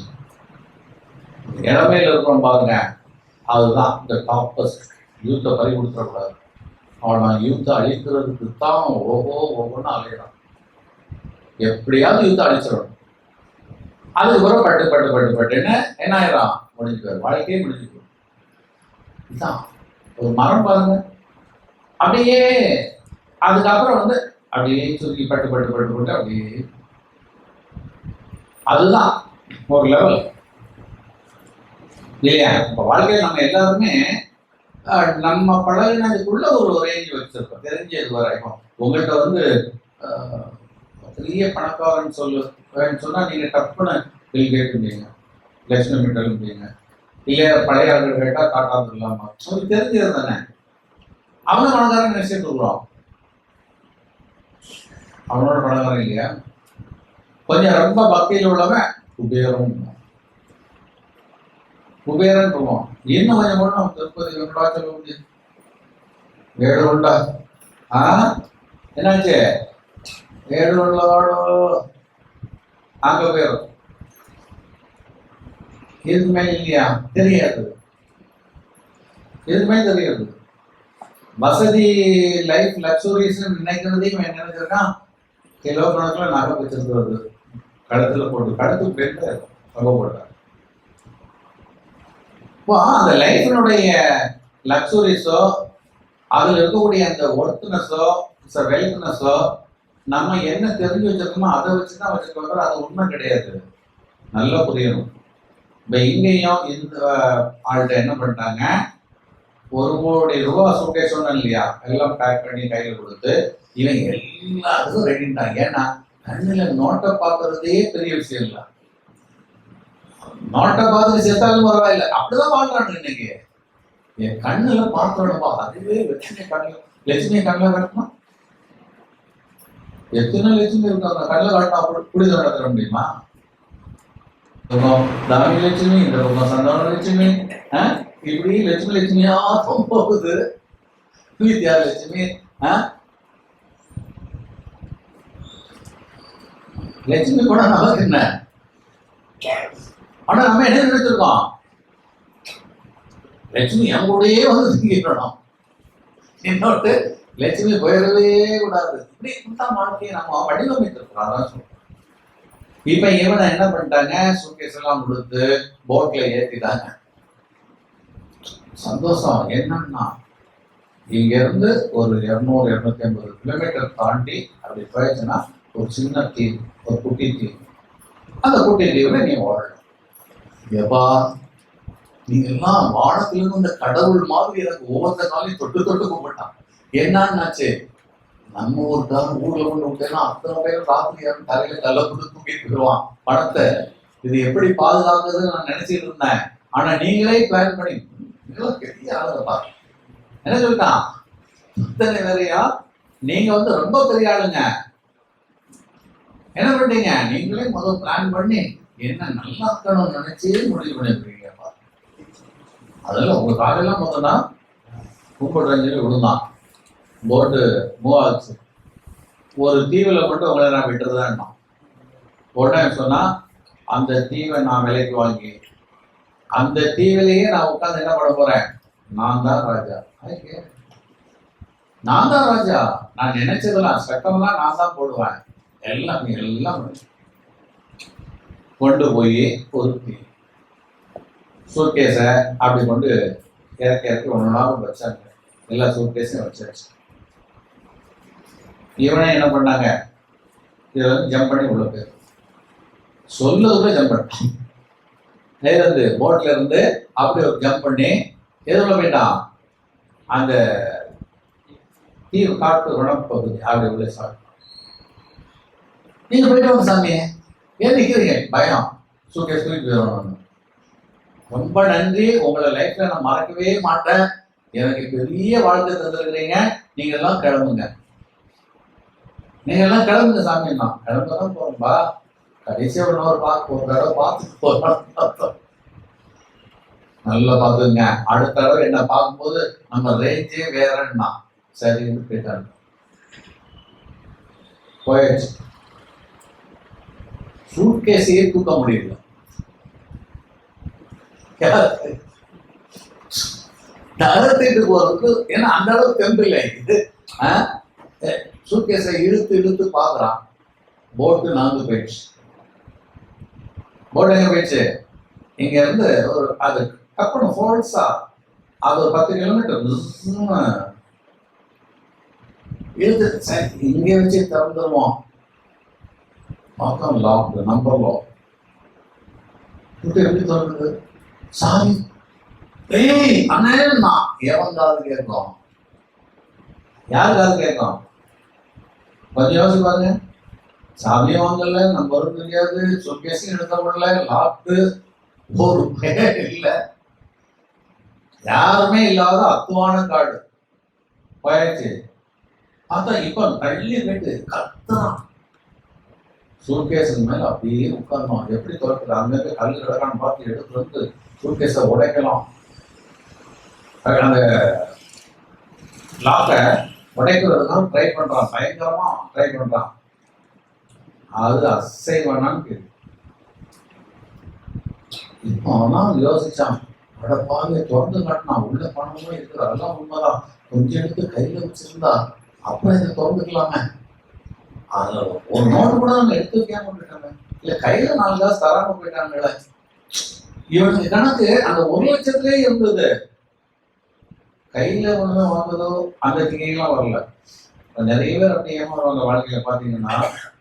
இளமையில் இருக்கிறோம் பாருங்க, அதுதான் இந்த டாப்பஸ்ட். யூத்தை பறி கொடுத்துடக்கூடாது. அவன் யூத்தை அழிக்கிறதுக்கு தான் ஒவ்வொன்றும் அலையிறான். எப்படியாவது யூத்தை அழிச்சிடணும். அதுக்கப்புறம் பட்டு பட்டு பட்டு பட்டுன்னு என்ன ஆயிரம் முடிஞ்சு போயிடும், வாழ்க்கையே முடிஞ்சு போயிடும். இதுதான் ஒரு மரம் பாருங்க, அப்படியே அதுக்கப்புறம் வந்து அப்படியே சுருக்கி பட்டு பட்டு பட்டு பட்டு அப்படியே. அதுதான் ஒரு லெவல் இல்லையா? இப்ப வாழ்க்கையில் நம்ம எல்லாருமே நம்ம பழகினதுக்குள்ள ஒரு ரேஞ்ச் வச்சிருக்கோம், தெரிஞ்சது வரைக்கும். உங்கள்கிட்ட வந்து பெரிய பணக்காரன் சொன்னா நீங்க டப்புன்னு பில் கேட்டுருந்தீங்க, லட்சுமி மிட்டல்ன்றீங்க. இல்லையா பழைய ஆளுகள் கேட்டா காட்டாது இல்லாம உங்களுக்கு தெரிஞ்சது தானே. அவன பணக்காரன் நினைச்சிட்டு இருக்கிறோம், அவனோட பணக்காரன் இல்லையா? கொஞ்சம் ரொம்ப பக்தியில் உள்ளவன் குபேரம் குபேரன் சொல்லுவோம். இன்னும் கொஞ்சம் கூட நம்ம திருப்பதி வெங்கடாச்சலம் முடியும், ஏழு உண்டா என்னாச்சு, ஏழு உள்ளோட அங்க போயிடும். எதுவுமே இல்லையா, தெரியாது. எதுவுமே தெரியாது. வசதி லைஃப் லக்ஸுரிஸ் நினைக்கிறதையும் என்ன நினைச்சிருக்கான், கிலோ கணக்கில் நகை வச்சிருக்கிறது, கழுத்துல போட்டு கழுத்து போயிட்டு நகை போட்டார். அந்த லைஃபினுடைய லக்ஸுரிஸோ அதுல இருக்கக்கூடிய அந்த ஒர்த்னஸோ வெல்த்னஸோ நம்ம என்ன தெரிஞ்சு வச்சிருக்கோமோ அதை வச்சுதான் வச்சிருக்கோம். அது உண்மை கிடையாது. நல்லா புரியணும். இப்ப இங்கேயும் இந்த ஆள்கிட்ட என்ன பண்ணிட்டாங்க, 1 கோடி ரூபாய் சூட்கேஸ் சொன்னேன் இல்லையா, எல்லாம் பேக் பண்ணி கையில கொடுத்து இவன் எல்லாத்துக்கும் ரெடிட்டாங்க. ஏன்னா கண்ணுல நோட்டை பார்க்கறதே பெரிய விஷயம் இல்லை. நோட்டை பார்த்து செத்தாலும் பரவாயில்ல, அப்படிதான் வாழ்றாங்க இன்னைக்கு. என் கண்ணுல பார்த்தோடப்பா, அதுவே லட்சுமி கண்ணில், லட்சுமி கண்ணில் கட்டணுமா? எத்தனை லட்சுமி இருக்காங்க கண்ணில் காட்டினா புரித நடத்த முடியுமா? தாமி லட்சுமி, இந்த பக்கம் சந்தான லட்சுமி, இப்படி லட்சுமி லட்சுமியா போகுது. வித்யா லட்சுமி, லட்சுமி கூட நமக்கு என்ன? ஆனா நம்ம என்ன நினைச்சிருக்கோம், லட்சுமி என் கூடயே வந்து தங்கிடணும், இன்னொட்டு லட்சுமி போயிடவே கூடாது. இப்படி தான் வாழ்க்கையை நம்ம வடிவமைத்திருக்கிறோம். அதான் சொல்றோம். இப்ப இவனை என்ன பண்ணிட்டாங்க, சூட்கேஸ் எல்லாம் கொடுத்து போட்ல ஏத்திட்டாங்க. சந்தோஷம் என்னன்னா, இங்க இருந்து ஒரு 200-250 கிலோமீட்டர் தாண்டி அப்படி போயிடுச்சுன்னா ஒரு சின்ன தீவு, ஒரு குட்டி தீவு. அந்த குட்டி தீவுல நீ வாழணும். எப்பா நீங்க எல்லாம் வானத்திலிருந்து இந்த கடவுள் மாதிரி எனக்கு ஒவ்வொரு நாளையும் தொட்டு தொட்டு கூப்பிட்டான். என்னாச்சு, நம்ம ஊர்ல கொண்டு விட்டேன்னா அத்தனை பேர் ராத்திரி தலையில கல்ல கொடுத்து தூக்கிட்டு போயிடுவான் பணத்தை. இது எப்படி பாதுகாக்குறதுன்னு நான் நினைச்சிட்டு இருந்தேன். ஆனா நீங்களே பிளான் பண்ணி பெரிய ஆளுங்கப்பா என்ன சொல்லிட்டான், இத்தனை வேறையா நீங்க வந்து ரொம்ப பெரிய ஆளுங்க, என்ன பண்ணீங்க, நீங்களே முதல் பிளான் பண்ணி என்ன நல்லா இருக்கணும்னு நினைச்சே முடிவு பண்ணிருக்கீங்கப்பா. அதெல்லாம் உங்க காலையெல்லாம் பார்த்தோம்னா கூப்பிடுறேன்னு விழுந்தான். போட்டு மூவ் ஆச்சு. ஒரு தீவுல மட்டும் உங்களை நான் விட்டுறதான். உடனே சொன்னா அந்த தீவை நான் விலைக்கு வாங்கி அந்த தீவிலேயே நான் உட்காந்து என்ன பண்ண போறேன், நான் தான் ராஜா. நான் தான் ராஜா, நான் நினைச்சதெல்லாம் சட்டம்லாம் நான் தான் போடுவேன், எல்லாம் கொண்டு போய் ஒரு சூட்கேஸ அப்படி கொண்டு இறக்கி ஒன்னொன்னாவும் வச்சாங்க. எல்லா சூட்கேஸையும் வச்சாச்சு. இவனே என்ன பண்ணாங்க, இதுல வந்து ஜம்ப் பண்ணி உள்ள போயிரு, சொல்லதுக்குள்ள ஜம்ப் பண்ணான். இருந்து போட்ல இருந்து அப்படி ஒரு ஜம்ப் பண்ணி எதுல போயிட்டான், அந்த தீவு காட்டு உணப்பகுதி அப்படி உள்ள சாப்பிட்டான். நீங்க போயிட்டு வாங்க சாமி, ஏன் நிக்கிறீங்க, பயம், சூட்கேஸ் தூக்கி போயிடணும். ரொம்ப நன்றி, உங்களை லைஃப்ல நான் மறக்கவே மாட்டேன், எனக்கு பெரிய வாழ்க்கை தந்துருக்கிறீங்க, நீங்க எல்லாம் கிளம்புங்க, நீங்க எல்லாம் கிளம்புங்க சாமி. நான் கிளம்பதான் போறோம்பா, கடைசியா ஒரு தடவை பார்த்துட்டு போறோம். நல்லா பார்த்துங்க, அடுத்த தடவை என்ன பார்க்கும்போது நம்ம ரேஞ்சே வேறன்னா சரின்னு போயிட்டாங்க, போயாச்சு. சூட் கேஸையே தூக்க முடியல, நகர்த்திட்டு போறதுக்கு, ஏன்னா அந்த அளவுக்கு தெம்பு இல்லை இது. சூட் கேஸை இழுத்து இழுத்து பாக்குறான், போட்டு நாந்து போயிடுச்சு. போட் எங்க போயிடுச்சு, இங்க இருந்து ஒரு அது டப்புனு ஃபோல்ஸா அது ஒரு 10 கிலோமீட்டர் இழுத்து இங்கே வச்சு திறந்துருவோம். பக்கம் லாக், நம்பர் லாக். எப்படி திறந்தது? சாமி ஏய் அண்ணா, எவன் காது கேட்கும், யாரு காது கேட்கும்? கொஞ்சம் யோசிச்சு பாருங்க. சாமியும் வாங்கல, நம்பரும் தெரியாது, சுட்கேஸும் எடுக்க முடியல, லாக்கு ஒரு பேர் இல்லை, யாருமே இல்லாத அத்துவான காடு போயாச்சு. அதான் இப்ப தள்ளி போயிட்டு கத்துறான், சூட்கேஸுக்கு மேல அப்படியே உட்காரணும். எப்படி துறக்குது, அங்க கல் கிடக்கான்னு பார்த்து எடுத்து வந்து சூட்கேஸை உடைக்கலாம். அந்த லாக்கை உடைக்கிறதுதான் ட்ரை பண்றான், பயங்கரமா ட்ரை பண்றான். அது அசைவனான்னு கேள்வி. இப்போ அவன் யோசிச்சான், அட பாருங்க திறந்து காட்டினான், உள்ள பணமும் இருக்குது, அதெல்லாம் உண்மைதான், கொஞ்சம் எடுத்து கையில வச்சிருந்தா அப்புறம் இதை திறந்துக்கலாமே, அதுல ஒரு நோட்டு கூட நம்ம எடுத்து வைக்காம போயிட்டாங்க, இல்ல கையில 4 காசு தராம போயிட்டாங்களே. இவனுக்கு கணக்கு அந்த 1 லட்சத்திலே இருந்தது, கையில ஒண்ணு வாங்குதோ அந்த திகையெல்லாம் வரல. நிறைய பேர் அப்படி ஏமாறுவாங்க வாழ்க்கையில பாத்தீங்கன்னா,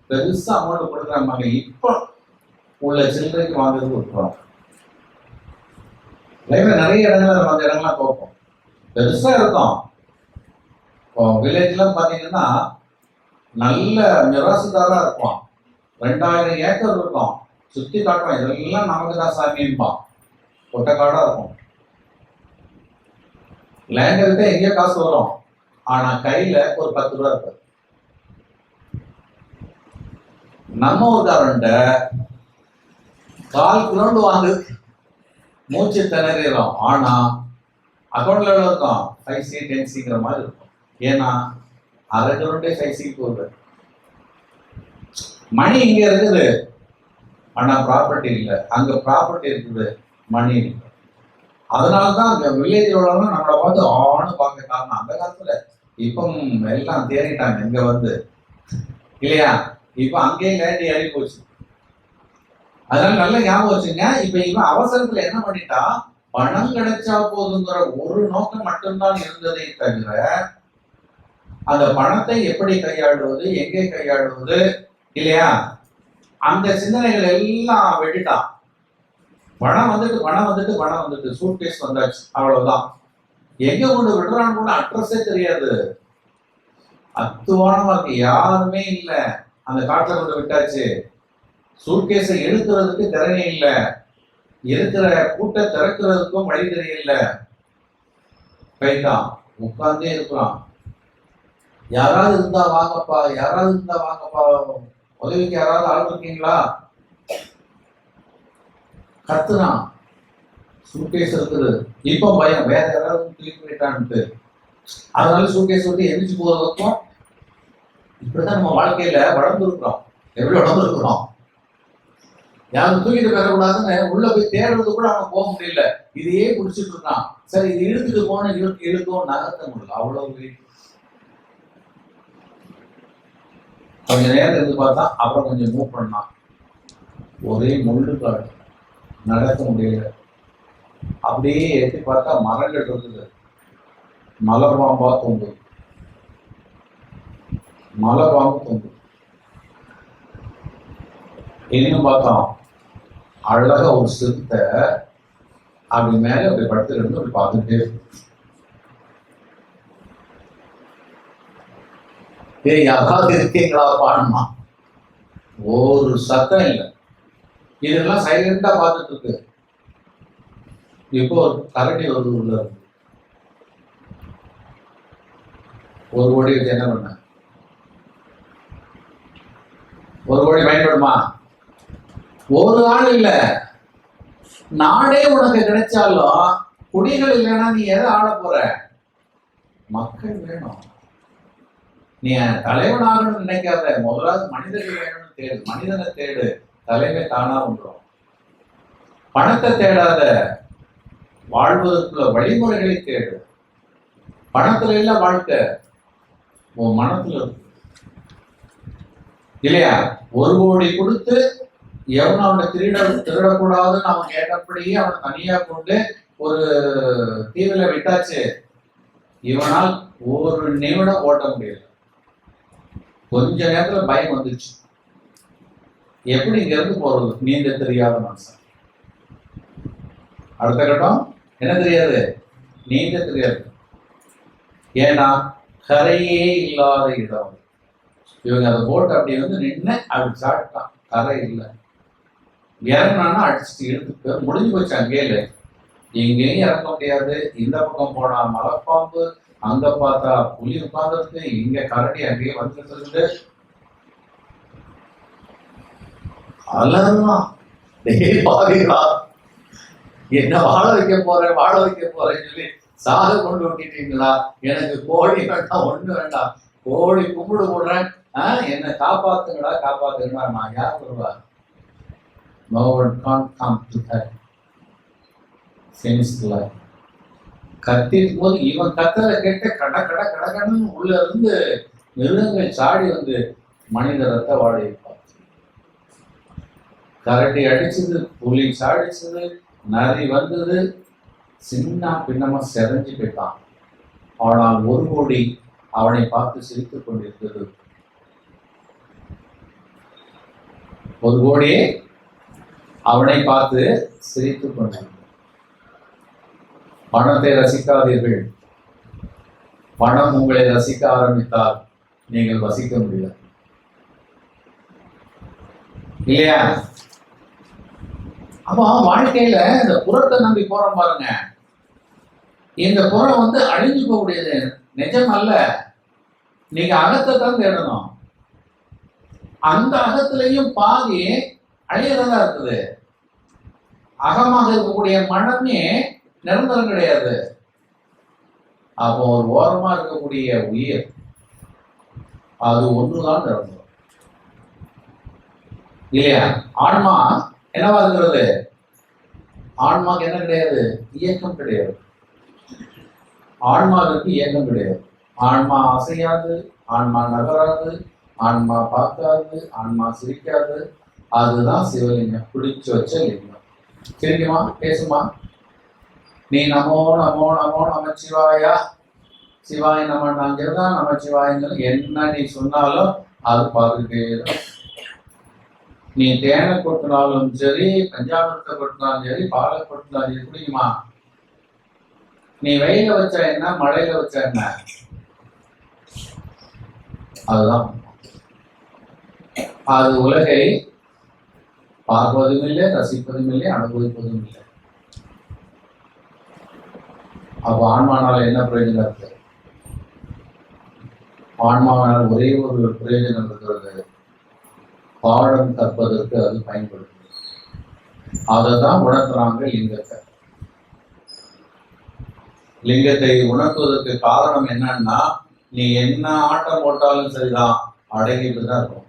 பெருசா அமௌண்ட் கொடுக்குறாங்க, இப்ப உள்ள சில்லறைக்கு வாங்குறது விட்டுருவாங்க. லைஃப்ல நிறைய இடங்கள் நம்ம அந்த இடங்கள்லாம் பார்ப்போம், பெருசா இருக்கும். இப்போ வில்லேஜ்லாம் பாத்தீங்கன்னா நல்ல மிராசுதாரா இருப்பான், 2000 ஏக்கர் இருக்கும், சுத்தி காட்டுவான், இதெல்லாம் நமக்கு தான் சாமின்பான், ஒட்டக்காடா இருக்கும். லேண்ட் எடுத்தா எங்கேயோ காசு வரும், ஆனா கையில ஒரு 10 ரூபா இருப்பாரு. நம்ம ஊர்காரன்ட்ட 1/4 கிரவுண்ட் வாங்கு, மூச்சு திணறிடும், ஆனா அக்கௌண்ட்ல எவ்வளவு இருக்கும், 5C 10Cங்கிற மாதிரி இருக்கும். ஏன்னா 1/2 கிரவுண்டே 5C போகுது. மணி இங்க இருக்குது, ஆனா ப்ராப்பர்ட்டி இல்லை, அங்க ப்ராப்பர்ட்டி இருக்குது, மணி இல்லை. அதனாலதான் அங்க வில்லேஜ் உள்ளவங்க நம்மளை பார்த்து ஆன்னு பார்க்க காரணம். அந்த காலத்துல இப்போ எல்லாம் தேடிட்டாங்க இங்க வந்து, இல்லையா? இப்ப அங்கேயே லேண்ட் ஏறி போச்சு. அதனால நல்ல ஞாபகம் வச்சுங்க. இப்ப இவன் அவசரத்துல என்ன பண்ணிட்டா, பணம் கிடைச்சா போதுங்கிற ஒரு நோக்கம் மட்டும்தான் இருந்ததை தவிர அந்த பணத்தை எப்படி கையாளுவது, எங்கே கையாளுவது, இல்லையா, அந்த சிந்தனைகள் எல்லாம் வெட்டிட்டான். பணம் வந்துட்டு சூட்கேஸ் வந்தாச்சு, அவ்வளவுதான். எங்க கொண்டு விடுறான்னு கூட அட்ரஸே தெரியாது, அத்துவானமாக்கு யாருமே இல்லை, அந்த காட்டுல கொண்டு விட்டாச்சு. சூட்கேஸை எடுக்கிறதுக்கு திறனே இல்லை, இருக்கிற கூட்ட திறக்கிறதுக்கும் வழி தெரியல, போயிட்டான், உட்கார்ந்தே இருக்கிறான். யாராவது இருந்தா வாங்கப்பா, யாராவது இருந்தா வாங்கப்பா, உதவிக்கு யாராவது ஆள் இருக்கீங்களா, கத்துறான். சூட்கேஸ் இருக்குது, இப்ப பயம், வேற யாராவது தூக்கி போயிட்டான்ட்டு. அதனால சூட்கேஸ் விட்டு எரிஞ்சு போறதுக்கும் இப்படிதான் நம்ம வாழ்க்கையில வளர்ந்துருக்கிறோம். எப்படி வளர்ந்துருக்கிறோம், யாரும் தூக்கிட்டு பெறக்கூடாதுன்னு உள்ள போய் தேடுறது கூட அவன் போக முடியல, இதையே குடிச்சிட்டு இருக்கான். சரி இது இழுத்துட்டு போன இழுக்கும், நகர்த்த முடியல, அவ்வளவு. கொஞ்ச நேரம் இருந்து பார்த்தா அப்புறம் கொஞ்சம் மூவ் பண்ணான், ஒரே முள்ளு காடு, நடக்க முடியல. அப்படியே எட்டி பார்த்தா மரங்கள் இருக்குது, மலை பாம்பா தோங்கு, மலை பாம்பு தோங்கு. இன்னும் பார்த்தோம், அழகா ஒரு சிறுத்தை அப்படி மேல அப்படி படுத்து இருந்து அப்படி பார்த்துட்டே இருக்கு. யாராவது இருக்கீங்களா பாடணுமா, ஒரு சத்தம் இல்லை, இதெல்லாம் சைலண்டா பார்த்துட்டு இருக்கு. இப்போ ஒரு கரடி வருது உள்ள இருந்து. 1 கோடி வச்சு என்ன பண்ண? 1 கோடி பயன்படுமா? ஒரு ஆள் இல்ல, நாடே உனக்கு கிடைச்சாலும் குடிகள் இல்லைன்னா நீ எதை ஆள போற? மக்கள் வேணும். நீ தலைவனாகணும்னு நினைக்காத, முதலாவது மனிதர்கள் வேணும்னு தேடு, மனிதனை தேடு, தலைமை தானா வந்துடும். பணத்தை தேடாத, வாழ்வதற்குள்ள வழிமுறைகளை தேடு. பணத்துல இல்ல வாழ்க்கை, உன் மனத்துல இருக்கு இல்லையா? 1 கோடி கொடுத்து எவனும் அவனை திருடக்கூடாதுன்னு அவன் கேட்டபடியே அவனை தனியா கொண்டு ஒரு தீவில விட்டாச்சு. இவனால் ஒரு நிமிடம் ஓட்ட முடியல. கொஞ்ச நேரத்துல பயம் வந்துச்சு. எப்படி இங்க இருந்து போறது? நீந்த தெரியாத மனுஷன். அடுத்த கட்டம் என்ன தெரியாது? நீந்த தெரியாது. ஏன்னா கரையே இல்லாத இடம். இவங்க அதை போட்டு அப்படி வந்து நின்று அப்படி சாப்பிட்டான். கரை இல்லை. இறங்கினான்னா அடிச்சுட்டு இழுத்துட்டு முடிஞ்சு போச்சு. அங்கே இல்லை, இங்கேயும் இறங்க முடியாது. இந்த பக்கம் போனா மலைப்பாம்பு, அங்க பார்த்தா புலி உட்கார்ந்துருக்கு, இங்க கரடி அங்கேயே வந்துட்டு இருக்கு. அலறலாம், பாதிரா என்ன வாழ வைக்க போறேன்னு சொல்லி சாக கொண்டு விட்டுட்டீங்களா? எனக்கு கோழி வேண்டாம், ஒண்ணு வேண்டாம், கோழி கும்பிடு போடுறேன், என்னை காப்பாத்துங்கடா. நான் யார் வருவா? No one can't come to her. Finished life. கத்திருக்கும் போது இவன் கத்தலை கேட்டு கடன்னு உள்ள இருந்து மிருகங்கள் சாடி வந்து மனித ரத்த வாழை பார்த்து, கரடி அடிச்சது, புலி சாடிச்சது, நரி வந்தது, சின்ன பின்னமா செதஞ்சு போயிட்டான். ஆனால் 1 கோடி அவனை பார்த்து சிரித்துக் கொண்டிருந்தது. 1 கோடி அவனை பார்த்து சிரித்துக் கொண்டிருந்தது. பணத்தை ரசிக்காதீர்கள். பணம் உங்களை ரசிக்க ஆரம்பித்தால் நீங்கள் வசிக்க முடியாது, இல்லையா? அப்போ வாழ்க்கையில இந்த புறத்தை நம்பி போறோம் பாருங்க. இந்த புறம் வந்து அழிஞ்சு போகக்கூடியது நிஜம் அல்ல. நீங்க அகத்தை தான் தேடணும். அந்த அகத்திலையும் பாதி அழியறதா இருக்குது. அகமாக இருக்கக்கூடிய மனமே நிரந்தரம் கிடையாது. அப்போ ஒரு ஓரமா இருக்கக்கூடிய உயிர், அது ஒன்றுதான் நிரந்தரம், இல்லையா? ஆன்மா என்னவா இருக்கிறது? ஆன்மாக்கு என்ன கிடையாது? இயக்கம் கிடையாது. ஆன்மாவுக்கு இயக்கம் கிடையாது. ஆன்மா அசையாது, ஆன்மா நகராது, ஆன்மா பார்க்காது, ஆன்மா சிரிக்காது. அதுதான் சிவலிங்கம், பிடிச்சு வச்ச லிங்கம். சிரிக்குமா? பேசுமா? நீ நமோ நமோ நமோ நமச்சிவாயா, சிவாய நமன்னாங்கிறதா நமச்சிவாயங்கள். என்ன நீ சொன்னாலும் அது பார்த்துட்டே தான். நீ தேனை கொட்டினாலும் சரி, பஞ்சாமிரத்தை கொட்டினாலும் சரி, பாலை கொட்டினாலும் சரி, குடிக்குமா? நீ வெயில வச்சா என்ன, மழையில வச்சா என்ன, அதுதான். அது உலகை பார்ப்பதும் இல்லை, ரசிப்பதும் இல்லை, அனுபவிப்பதும் இல்லை. அப்ப ஆன்மானால என்ன பிரயோஜனம் இருக்கு? ஆன்மாவால் ஒரே ஒரு பிரயோஜனம் இருக்கிறது, பாடம் கற்பதற்கு அது பயன்படுது. அதை தான் உணர்த்துறாங்க லிங்கத்தை. லிங்கத்தை உணர்த்துவதற்கு காரணம் என்னன்னா, நீ என்ன ஆட்டம் போட்டாலும் சரிதான், அடங்கிட்டு தான் இருக்கும்.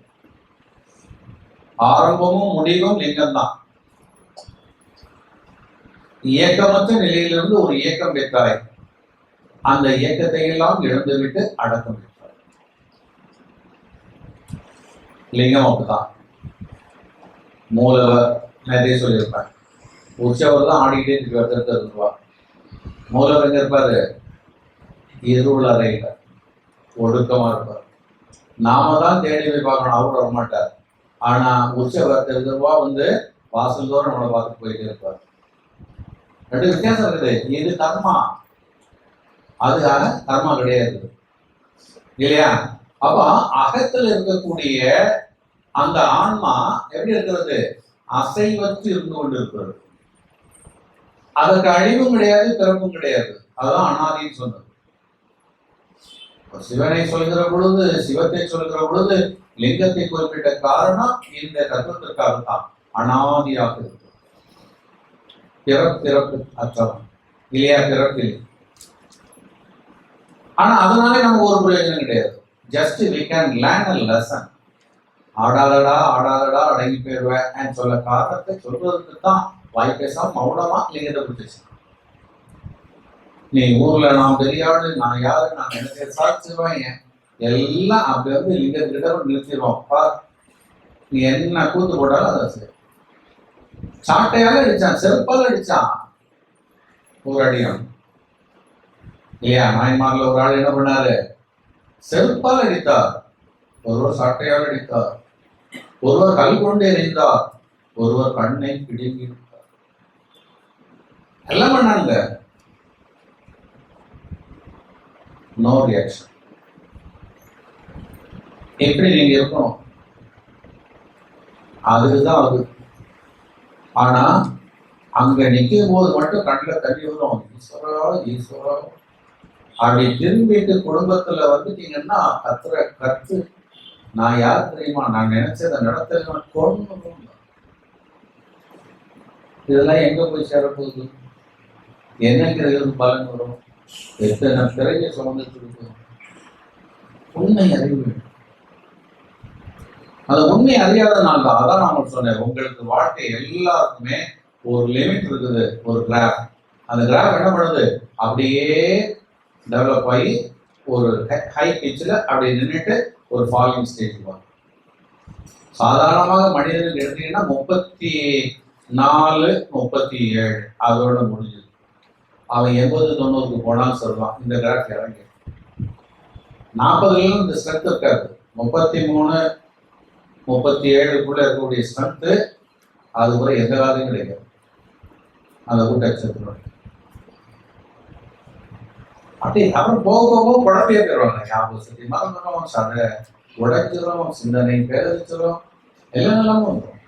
ஆரம்பமும் முடிவும் லிங்கம் தான். இயக்கமற்ற நிலையிலிருந்து ஒரு இயக்கம் பெற்றாய், அந்த இயக்கத்தை எல்லாம் இழந்துவிட்டு அடக்கம் பெற்றாய். லிங்கம் அப்படிதான். மூலவர் நிறைய சொல்லியிருப்பார். உற்சவர் தான் ஆடிக்கிட்டே இருந்துருவா. மூலவர் எங்க இருப்பாரு? இருள் அறையில ஒடுக்கமா இருப்பார். நாம தான் தேடி போய் பார்க்கணும், அவர் வரமாட்டார். ஆனா உற்சவர் தெரிஞ்சவா வந்து வாசல் தோறும் நம்மளை பார்த்துட்டு போயிட்டே இருப்பார். 2 வித்தியாசம் இருக்குது. இது கர்மா, அது கர்மா கிடையாது, இல்லையா? அப்ப அகத்தில் இருக்கக்கூடிய அந்த ஆன்மா எப்படி இருக்கிறது? அசைவற்று இருந்து கொண்டு இருக்கிறது. அதற்கு அழிவும் கிடையாது, பிறப்பும் கிடையாது. அதுதான் அனாதின்னு சொன்னது. சிவனை சொல்கிற பொழுது, சிவத்தை சொல்கிற பொழுது லிங்கத்தை குறிப்பிட்ட காரணம் இந்த தத்துவத்திற்காகத்தான். அனாதியாக இருக்கு, பிறப்பு அற்றவன் இல்லையா, பிறப்பில். ஆனா அதனாலே நமக்கு ஒரு பிரயோஜனம் கிடையாது. Just we can learn a lesson. ஆடாதடா ஆடாதடா அடங்கி போயிடுவேன் சொல்ல காரணத்தை சொல்றதுக்கு தான் வாய் பேசாம மௌனமா லிங்கத்தை பிடிச்சி. நீ ஊர்ல நான் பெரியாடு, நான் யாரு, நான் எனக்கு சாட்சிடுவேன் எல்லாம் அப்படி வந்து லிங்கத்துக்கிட்ட நிறுத்திடுவோம்ப்பா. நீ என்ன கூத்து போட்டாலும் அதை சரி. சாட்டையால அடிச்சான், செருப்பால அடிச்சான் ஒரு அடியம் இல்லையா. நாயன்மார்ல ஒரு ஆள் என்ன பண்ணாரு, செருப்பால் அடித்தார், ஒருவர் சாட்டையால் அடித்தார், ஒருவர் கல் கொண்டு எறிந்தார், ஒருவர் கண்ணை பிடுங்கி விட்டார். எல்லாம் பண்ணாங்க, நோ ரியாக்ஷன். எப்படி நீங்க இருக்கணும், அதுதான் அது. ஆனா அங்க நிற்கும் போது மட்டும் கண்ணில் தண்ணி வரும், ஈஸ்வரா ஈஸ்வரா. அப்படி திரும்பிட்டு குடும்பத்துல வந்துட்டீங்கன்னா கத்து நான் யார் தெரியுமா, நான் நினைச்சதை நடத்த கொண்டு. இதெல்லாம் எங்க போய் சேரப்போகுது, என்னங்கிறது பலன் வரும், எத்தனை பிறகு சுமந்துட்டு இருக்கும். உண்மை அறிவு, அந்த உண்மை அறியாதனால தான். அதான் நான் சொன்னேன், உங்களுக்கு வாழ்க்கை எல்லாருக்குமே ஒரு லிமிட் இருக்குது, ஒரு கிராஃப். அந்த கிராஃப் என்ன பண்ணுது, அப்படியே டெவலப் ஆகி ஒரு ஹை பிச்சில் அப்படி நின்றுட்டு ஒரு ஃபாலிங் ஸ்டேஜ் வரும். சாதாரணமாக மனிதனுக்கு எடுத்தீங்கன்னா 34, 37 அதோட முடிஞ்சது. அவன் 80-90க்கு போனாலும் சொல்லலாம், இந்த கிராஃப் இறங்கி 40லும் இந்த ஸ்ட்ரென்த் இருக்காது. 33, 37க்குள்ள இருக்கக்கூடிய ஸ்ட்ரென்த்து அது கூட எந்த காலையும் கிடைக்காது. அந்த கூட்டச்சத்துல அப்படி அப்புறம் போக போக குழந்தைய போயிடுவாங்க. ஞாபகம் சக்தி மறந்துடும், சதை உடைச்சிடும், சிந்தனை பேரழிச்சிடும், எல்லாம் எல்லாமே வந்துடும்.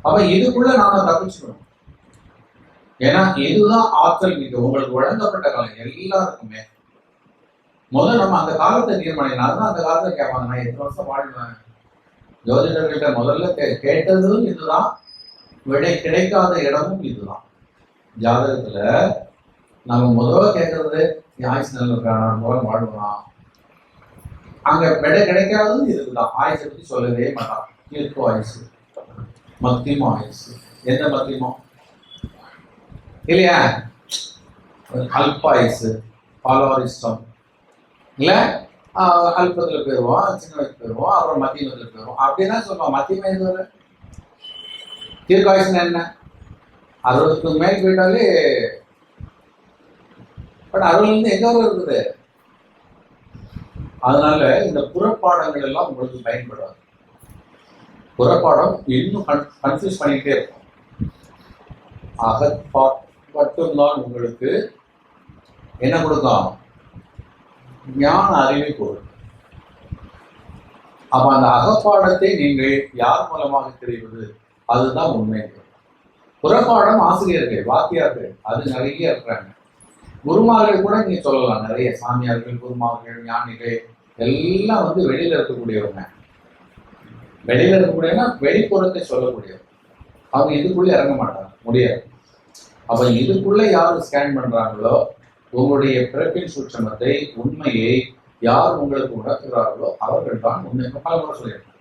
அப்ப இதுக்குள்ள நாம தப்பிச்சுக்கணும். ஏன்னா இதுதான் ஆற்றல் மிக்க உங்களுக்கு வழங்கப்பட்ட காலம் எல்லாருக்குமே. முதல்ல நம்ம அந்த காலத்தை தீர்மானிக்கணும். அதுதான் அந்த காலத்தை கேட்பாங்க, நான் எத்தனை வருஷம் வாழ்வேன். ஜோதிடர்கிட்ட முதல்ல கேட்டதும் இதுதான், விடை கிடைக்காத இடமும் இதுதான். ஜாதகத்துல நம்ம முதல்ல கேட்கறது ஆயுசு நல்ல இருக்கானா, மூலம் வாழ்வான். அங்க விடை கிடைக்காததும் இதுதான். ஆயுசை பத்தி சொல்லவே மாட்டான். தீர்க்க ஆயுசு, மத்தியமோ ஆயுசு. எந்த மத்தியமோ இல்லையா, அல்பாயுசு, பாலாரிஸ்டம் இல்ல, அல்பத்துல போயிடுவோம், சின்ன வயசு போயிடுவோம், அப்புறம் மத்தியமத்துல போயிடுவோம். அப்படின்னா சொல்லுவோம் மத்தியமா எது. தீர்க்காயுசுன்னு என்ன, 60க்கு மேல் போயிட்டாலே. பட் 60ல எங்க வர இருக்குது. அதனால இந்த புறப்பாடங்கள் எல்லாம் உங்களுக்கு பயன்படாது. புறப்பாடம் இன்னும் கன்ஃபியூஸ் பண்ணிக்கிட்டே இருக்கும். மட்டும்தான் உங்களுக்கு என்ன கொடுக்கும், ஞான அறிவை கொடுக்கும். அப்ப அந்த அகப்பாடத்தை நீங்கள் யார் மூலமாக தெரிவது, அதுதான் உண்மை. புறப்பாடம் ஆசிரியர்கள், வாத்தியார்கள், அது நிறைய இருக்கிறாங்க. குருமார்கள் கூட நீங்க சொல்லலாம், நிறைய சாமியார்கள், குருமார்கள், ஞானிகள் எல்லாம் வெளியில இருக்கக்கூடியவங்க. வெளியில இருக்கக்கூடியவங்க வெளிப்புறத்தை சொல்லக்கூடியவங்க. அவங்க இதுக்குள்ள இறங்க மாட்டாங்க, முடியாது. அப்ப இதுக்குள்ள யாரு ஸ்கேன் பண்றாங்களோ, உங்களுடைய பிறப்பின் சூட்சமத்தை, உண்மையை யார் உங்களுக்கு உணர்த்துகிறார்களோ அவர்கள் தான் உண்மை. பல முறை சொல்லியிருக்காங்க.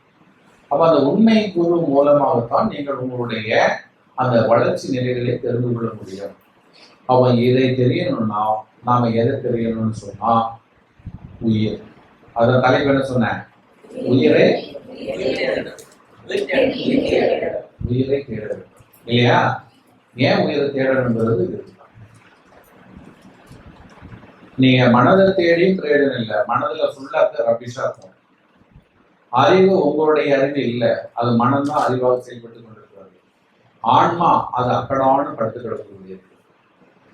அப்ப அந்த உண்மை குரு மூலமாகத்தான் நீங்கள் உங்களுடைய அந்த வளர்ச்சி நிலைகளை தெரிந்து கொள்ள முடியும். அவன் இதை தெரியணும்னா நாம எதை தெரியணும்னு சொன்னா உயிர். அத தலைப்பு என்ன சொன்ன, உயிரை தேடணும் இல்லையா. ஏன் உயிரை தேடணுங்கிறது நீங்க மனதை தேடியும் பிரயோஜனம் இல்லை. மனதுல ஃபுல்லா ரபிஷா இருக்கும். அறிவு உங்களுடைய அறிவு இல்லை, அது மனம் தான் அறிவாக செயல்பட்டு கொண்டிருக்கிறது. ஆன்மா அது அக்கடான படுத்து கிடக்கக்கூடியது.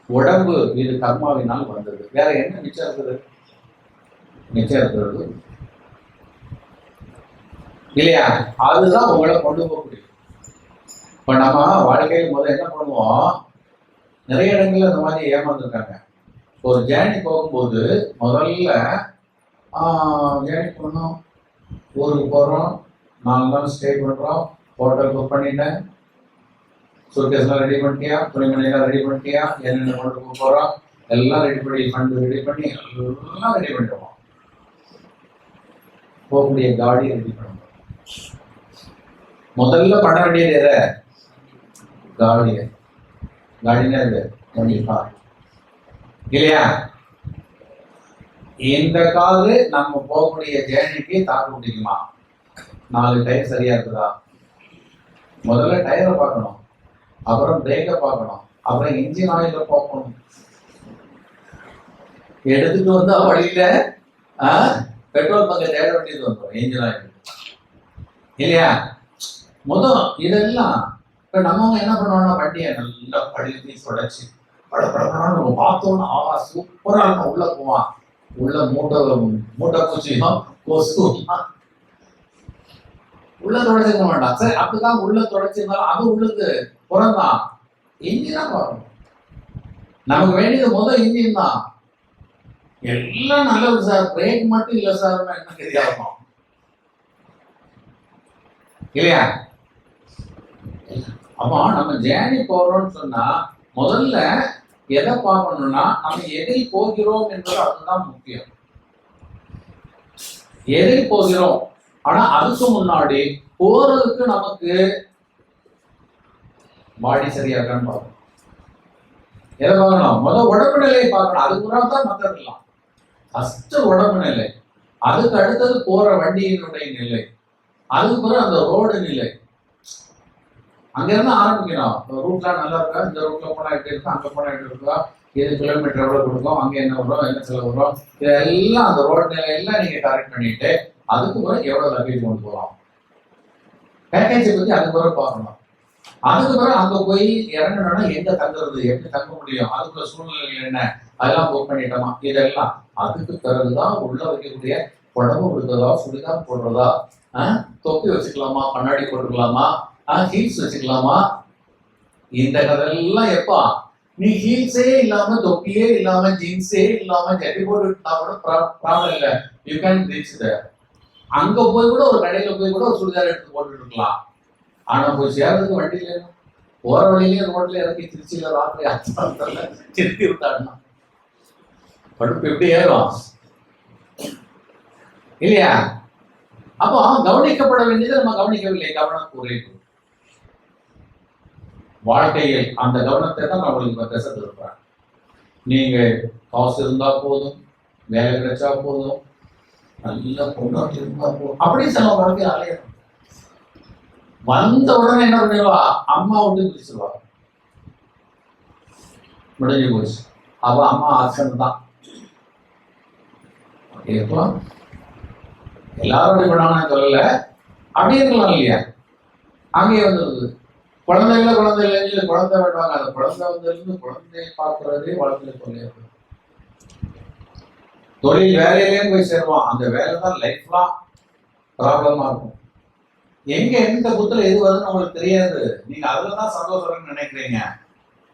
உடம்பு இது கர்மாவினால் வந்தது. வேற என்ன மிச்சம் இருக்குது, மிச்சம் இருக்கிறது இல்லையா. அதுதான் உங்களை கொண்டு போக முடியும். இப்ப நம்ம வாழ்க்கையில் முதல்ல என்ன பண்ணுவோம், நிறைய இடங்கள்ல அந்த மாதிரி ஏமாந்துருக்காங்க. ஒரு ஜேர்னி போகும்போது முதல்ல ஜேர்னி பண்ணோம், ஊருக்கு போகிறோம், 4 நாள் ஸ்டே பண்ணுறோம், ஹோட்டல் புக் பண்ணிட்டேன், சூட்கேஸ்லாம் ரெடி பண்ணிட்டியா, துணிமணிலாம் ரெடி பண்ணிட்டியா, என்னென்ன கொண்டு போகிறோம் எல்லாம் ரெடி பண்ணி, ஃபண்டு ரெடி பண்ணி எல்லாம் ரெடி பண்ணிடுவோம். போகக்கூடிய காடி ரெடி பண்ணணும். முதல்ல பண்ண வேண்டியது எதை? காடியை. காடினா இது கண்டிப்பா இல்லையா? இந்த காரு நம்ம போகக்கூடிய ஜேர்னிக்கு தாக்கு முடியுமா? 4 டயர் சரியா இருக்குதா? முதல்ல டயரை பார்க்கணும், அப்புறம் பிரேக்கை பார்க்கணும், அப்புறம் இன்ஜின் ஆயில பார்க்கணும். எடுத்துட்டு வந்தா வழியில பெட்ரோல் பங்க தேட வேண்டியது வந்துடும், இன்ஜின் ஆயில் இல்லையா? இதெல்லாம் இப்ப நம்ம என்ன பண்ணுவோம்னா வண்டியை நல்லா பழுத்தி தொடச்சி படப்படப்படான்னு பார்த்தோம்னா சூப்பரா இருக்கும். உள்ள போவான், உள்ள மூட்டை பூச்சியும் கொசும் உள்ள தொடச்சிக்க மாட்டான். சரி, அப்படிதான் உள்ள தொடச்சிருந்தாலும் அது உள்ளுக்கு புறந்தான். இன்ஜினா பார்க்கணும். நமக்கு வேண்டியது இன்ஜின் தான். எல்லாம் நல்லது சார், பிரேக் மட்டும் இல்ல சார், என்ன தெரியாதும் இல்லையா? அப்போ நம்ம ஜேர்னி போறோம்னு சொன்னா முதல்ல எதை பார்க்கணும்னா நம்ம எதில் போகிறோம் என்பது அதுதான் முக்கியம். எதில் போகிறோம், ஆனா அதுக்கு முன்னாடி போறதுக்கு நமக்கு பாடி சரியா இருக்கான்னு பார்க்கணும். எதை பார்க்கணும்? உடம்பு நிலையை பார்க்கணும். அதுக்கு தான் மற்றதெல்லாம். ஃபர்ஸ்ட் உடம்பு நிலை, அதுக்கு அடுத்தது போற வண்டியினுடைய நிலை, அதுக்கு பிறகு அந்த ரோடு நிலை. அங்க இருந்து ஆரம்பிக்கணும். ரூட்லாம் நல்லா இருக்கா, இந்த ரூட்ல போனா எப்படி இருக்கும், அங்க போனா எப்படி இருக்கா, இது கிலோமீட்டர் எவ்வளவு கொடுக்கும், அங்க என்ன வரும், என்ன செலவு வரும், இதெல்லாம் அந்த ரோடு நிலையெல்லாம் நீங்க கரெக்ட் பண்ணிட்டு அதுக்கு பிறகு எவ்வளவு லக்கேஜ் கொண்டு போகலாம், பேக்கேஜை பத்தி அதுக்கு பிறகு பார்க்கணும். அதுக்கு பிறகு அங்க போய் இறங்கணும்னா எங்க தங்குறது, எப்படி தங்க முடியும், அதுக்குள்ள சூழ்நிலைகள் என்ன, அதெல்லாம் புக் பண்ணிட்டோமா, இதெல்லாம் அதுக்கு பிறகுதான் உள்ள வைக்கக்கூடிய உடம்பு கொடுக்குறதா, சுடிதான் போடுறதா, தொப்பி வச்சுக்கலாமா, கண்ணாடி போட்டுக்கலாமா, ஹீல்ஸ் வச்சுக்கலாமா, இந்த கதையெல்லாம் எப்பா நீ ஹீல்ஸே இல்லாம, தொப்பியே இல்லாம, ஜீன்ஸே இல்லாம ஜட்டி போட்டுட்டா கூட ப்ராப்ளம் இல்லை. யூ கேன் ரீச் தேர். அங்க போய் கூட ஒரு கடையில போய் கூட ஒரு சுடிதார் எடுத்து போட்டுட்டு இருக்கலாம். ஆனா போய் சேர்றதுக்கு வண்டியில போற வழியிலேயே ரோட்ல இறக்கி திருச்சியில ராத்திரி ஆச்சாரத்துல திருப்பி விட்டாருன்னா படுப்பு எப்படி ஏறும் இல்லையா? அப்போ கவனிக்கப்பட வேண்டியதை நம்ம கவனிக்கவில்லை. கவனம் குறைவு. வாழ்க்கையில் அந்த கவனத்தை தான் நான் உங்களுக்கு பேச விரும்புறேன். நீங்க காசு இருந்தா போதும், வேலை கிடைச்சா போதும், நல்ல பொண்ணாட்டி இருந்தா போதும், அப்படி சில வாழ்க்கை அலையணும். வந்த உடனே என்ன பண்ணிடுவா, அம்மா விட்டு பிரிச்சிருவா, முடிஞ்சு போச்சு. அவ அம்மா ஆசன் தான். எல்லாரும் அப்படி பண்ணாங்கன்னு சொல்லல, அப்படி இருக்கலாம் இல்லையா? அங்கேயே வந்துருது. குழந்தை இல்லைன்னு குழந்தை வேண்டாங்க. அந்த குழந்தை வந்திருந்து குழந்தைய பார்க்கறதே வாழ்க்கையில தொழில். தொழில் வேலையிலேயும் போய் சேருவான். அந்த வேலை தான் லைஃப்லாம் ப்ராப்ளமா இருக்கும். எங்க எந்த புத்துல எது வருதுன்னு உங்களுக்கு தெரியாது. நீங்க அதுலதான் சந்தோஷம் நினைக்கிறீங்க.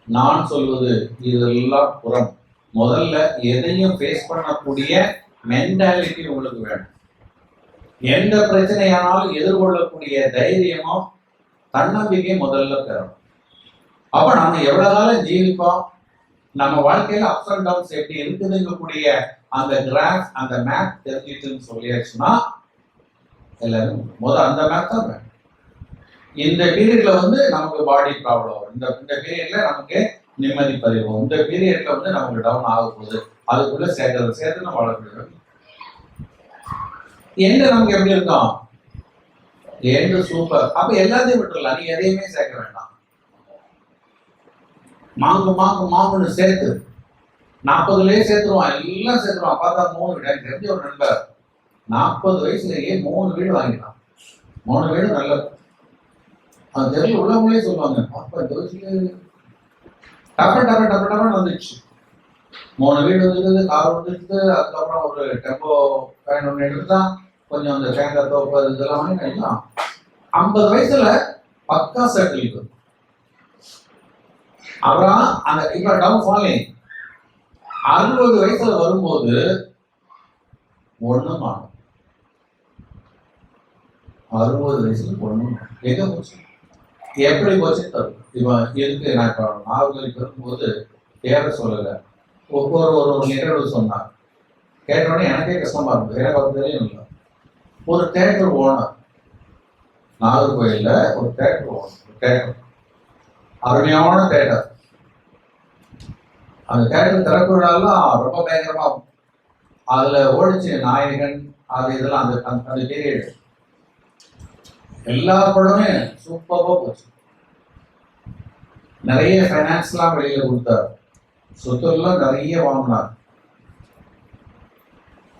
நான் சொல்வது இதெல்லாம் புறம். முதல்ல எதையும் ஃபேஸ் பண்ணக்கூடிய மென்டாலிட்டி உங்களுக்கு வேணும். எந்த பிரச்சனையானாலும் எதிர்கொள்ளக்கூடிய தைரியமும் தன்னம்பிக்கை முதல்ல பெறும். அப்ப நம்ம எவ்வளவு காலம் ஜீவிப்போம், நம்ம வாழ்க்கையில அப்ஸ் அண்ட் டவுன்ஸ் எப்படி இருக்குதுங்கக்கூடிய அந்த கிராஃப், அந்த மேப் தெரிஞ்சிட்டுன்னு சொல்லியாச்சுன்னா எல்லாரும் அந்த மேப் தான் வேணும். இந்த பீரியட்ல நமக்கு பாடி ப்ராப்ளம் வரும், இந்த பீரியட்ல நமக்கு நிம்மதி பதிவோம், இந்த பீரியட்ல நமக்கு டவுன் ஆக போகுது, அதுக்குள்ள சேர்த்து நம்ம வளர்க்கணும். எந்த நமக்கு எப்படி இருக்கும், எந்த சூப்பர். அப்ப எல்லாத்தையும் விட்டுடலாம், நீ எதையுமே சேர்க்க வேண்டாம். மாங்குன்னு சேர்த்து 40லயே சேர்த்துருவான், எல்லாம் சேர்த்துருவான். பார்த்தா 3 வீடு. எனக்கு தெரிஞ்ச ஒரு நண்பர் 40 வயசுலயே 3 வீடு வாங்கிட்டான். 3 வீடு நல்லது. அது தெரியல, உள்ளவங்களே சொல்லுவாங்க, அப்ப இந்த வயசுல டப்பன் வந்துச்சு. 3 வீடு வந்துருக்குது, கார் வந்துருக்குது. அதுக்கப்புறம் ஒரு டெம்போ ஃபேன் ஒன்று எடுத்துதான், கொஞ்சம் அந்த தேங்காய் தோப்பு இதெல்லாம் வாங்கி எல்லாம் 50 வயசுல பக்கா செட்டில். அப்புறம் அந்த இப்ப டவுன் ஃபாலிங் 60 வயசுல வரும்போது ஒண்ணும் ஆகும். 60 வயசுல ஒண்ணும் எங்க போச்சு, எப்படி போச்சு தரும். இப்ப இருக்கு, நான் இப்ப நாவல்களுக்கு இருக்கும்போது தேர சொல்லல, ஒரு நிகழ்வு சொன்னார். கேட்டோடனே எனக்கே கஷ்டமா இருந்தது. எனக்கு அது தெரியும் இல்லை. ஒரு தேட்டர் ஓனர், நாகர்கோயில்ல ஒரு தேட்டர் ஓனர், தேட்டர் அருமையான தேட்டர். அந்த தேட்டர் திறப்பு விழாலாம் ரொம்ப பயங்கரமா அதுல ஓடிச்சு நாயகன், அது இதெல்லாம் அந்த அந்த பீரியட் எல்லா படமே சூப்பரா போச்சு. நிறைய ஃபைனான்ஸ்லாம் வெளியில கொடுத்தார், சொத்துலாம் நிறைய வாங்கினார்,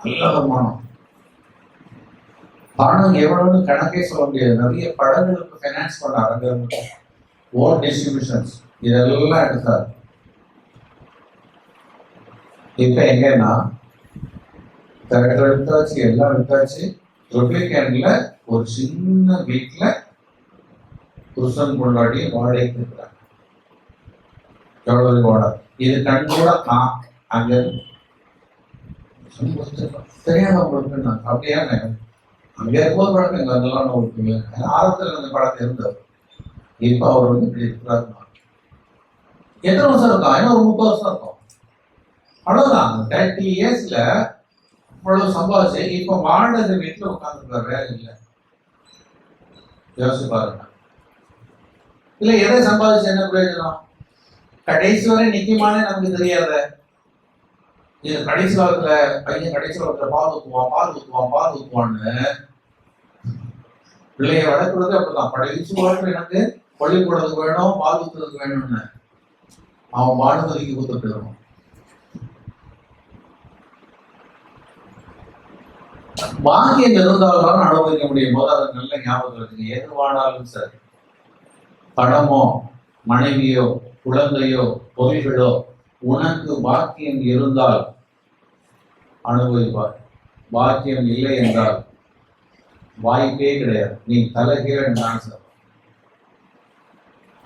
நல்ல வருமானம். பணம் எவ்வளவுன்னு கணக்கே சொல்ல முடியாது. நிறைய படங்களுக்கு ஃபைனான்ஸ் பண்ணார், அங்க ஓன் டிஸ்ட்ரிபியூஷன்ஸ் இதெல்லாம் எடுத்தார். இப்ப எங்கன்னா தேட்டர் எடுத்தாச்சு, எல்லாம் எடுத்தாச்சு. ட்ரிப்ளிகேன்ல ஒரு சின்ன வீட்டுல புருஷன் கொண்டாடி வாடகைக்கு இருக்கிறாங்க. எவ்வளவு ஓனர் இது கண் கூட நான் அங்க தெரியாம உங்களுக்கு நான் அப்படியா அங்க இருக்கும்போது பழக்கம் எங்க அதெல்லாம் கொடுப்பீங்க. ஆரம்பத்தில் அந்த பழக்கம் இருந்தது. இப்ப அவர் வந்து இப்படி இருக்கிறாரு. எத்தனை வருஷம் இருக்கும்? இன்னும் ஒரு 30 வருஷம் இருக்கும், அவ்வளவுதான். 30 இயர்ஸ்ல இவ்வளவு சம்பாதிச்சு இப்ப வாடகை வீட்டுல உட்காந்துருக்காரு, வேலை இல்லை. யோசிச்சு பாருங்க. இல்ல எதை சம்பாதிச்சு என்ன பிரயோஜனம்? கடைசி வரை நிக்குமானே நமக்கு தெரியாத. இது கடைசி காலத்துல பையன் கடைசி காலத்துல பால் ஊத்துவான்னு பிள்ளைய வளர்க்குறது அப்படிதான். கடைசி காலத்துல எனக்கு பள்ளிக்கூடத்துக்கு வேணும், பால் ஊத்துறதுக்கு வேணும்னு அவன் வானுமதிக்கு ஊத்துட்டு பாக்கியம் இருந்தால்தான் அனுபவிக்க முடியும் போது அதை நல்ல ஞாபகம் வச்சுங்க. எது வாடாலும் சரி, பணமோ மனைவியோ குழந்தையோ பொருள்களோ, உனக்கு பாக்கியம் இருந்தால் அனுபவிப்பார். பாக்கியம் இல்லை என்றால் வாய்ப்பே கிடையாது. நீ தலைகீழ டான்ஸ்.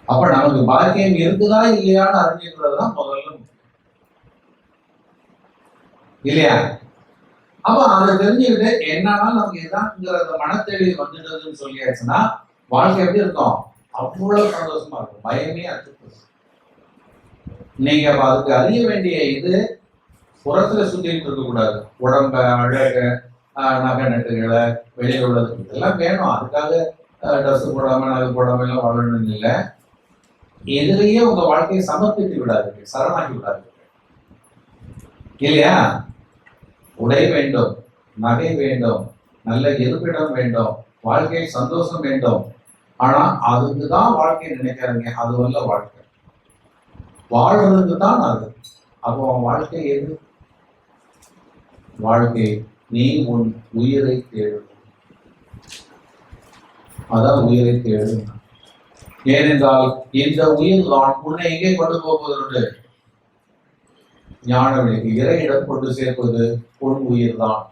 அப்ப நமக்கு பாக்கியம் இருக்குதா இல்லையான்னு அறிஞ்சுக்கிறதுதான் முதல்ல இல்லையா? அப்ப அதை தெரிஞ்சுக்கிட்டு என்னன்னா நமக்கு எதான்ங்கிறத மனத்தெளிவு வந்துடுதுன்னு சொல்லியாச்சுன்னா வாழ்க்கை எப்படி இருக்கும்? அவ்வளவு சந்தோஷமா இருக்கும், பயமே அச்சு. நீங்க அதுக்கு அறிய வேண்டிய இது புறத்துல சுத்திட்டு இருக்க கூடாது. உடம்ப அழக நகை நட்டுகளை வெளியே உள்ளது இதெல்லாம் வேணும். அதுக்காக ட்ரெஸ் போடாம நகை போடாம எல்லாம் வாழணும் இல்லை. எதிலேயே உங்க வாழ்க்கையை சமர்ப்பித்து விடாது, சரணாக்கி விடாது இல்லையா? உடை வேண்டும், நகை வேண்டும், நல்ல இருப்பிடம் வேண்டும், வாழ்க்கையில் சந்தோஷம் வேண்டும். ஆனா அதுக்குதான் வாழ்க்கையை நினைக்காதீங்க. அது வல்ல வாழ்க்கை வாழ்றதுக்கு தான் அது. அப்போ வாழ்க்கை எது? வாழ்க்கை நீ உன் உயிரை தேடு. அதான் உயிரை தேடு. ஏனென்றால் இந்த உயிர் தான் உன்னை எங்கே கொண்டு போவதற்கு ஞான விலைக்கு இறையிடம் கொண்டு சேர்ப்பது உன் உயிர் தான்.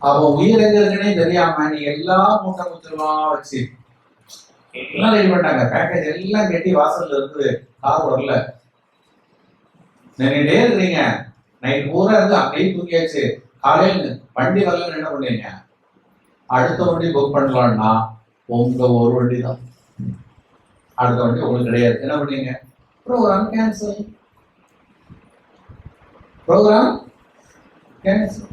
அப்போ உயிர் எங்க இருக்குன்னே தெரியாம நீ எல்லாம் மூட்டை முத்தமா வச்சு எல்லாம் ரெடி பண்ணாங்க, பேக்கேஜ் எல்லாம் கட்டி வாசல்ல இருக்குது, கார் வரல, நின்றுட்டே இருக்கிறீங்க. நைட் பூரா இருந்து அப்படியே தூக்கியாச்சு, காலையில் வண்டி வரலன்னு என்ன பண்ணுவீங்க? அடுத்த வண்டி புக் பண்ணலாம்னா உங்க ஒரு வண்டி தான், அடுத்த வண்டி உங்களுக்கு கிடையாது. என்ன பண்ணீங்க? Programme cancel, programme cancel.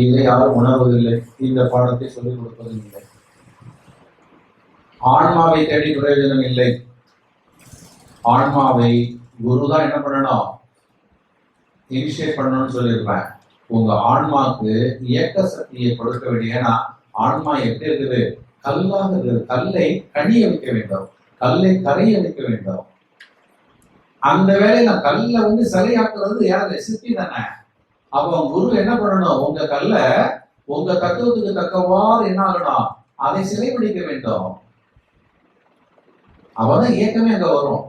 இதை யாரும் உணர்வதில்லை, இந்த பாடத்தை சொல்லிக் கொடுப்பதில்லை. ஆன்மாவை தேடி பிரயோஜனம் இல்லை. ஆன்மாவை குருதான் என்ன பண்ணணும்? இனிஷியேட் பண்ணணும்னு சொல்லியிருப்பேன். உங்க ஆன்மாவுக்கு இயக்க சக்தியை கொடுக்க வேண்டிய. ஏன்னா ஆன்மா எப்படி இருக்குது? கல்லாக இருக்குது. கல்லை கனிய வைக்க வேண்டும், கல்லை கரைய வைக்க வேண்டும். அந்த வேலையில கல்லை வந்து சிலையாக்குறது யாரு? சிற்பி தானே. அப்ப குரு என்ன பண்ணணும்? உங்க கல்ல உங்க தத்துவத்துக்கு தக்கவாறு என்ன ஆகணும்? அதை சிலைபிடிக்க வேண்டும். அவதான் இயக்கமே அங்க வரும்.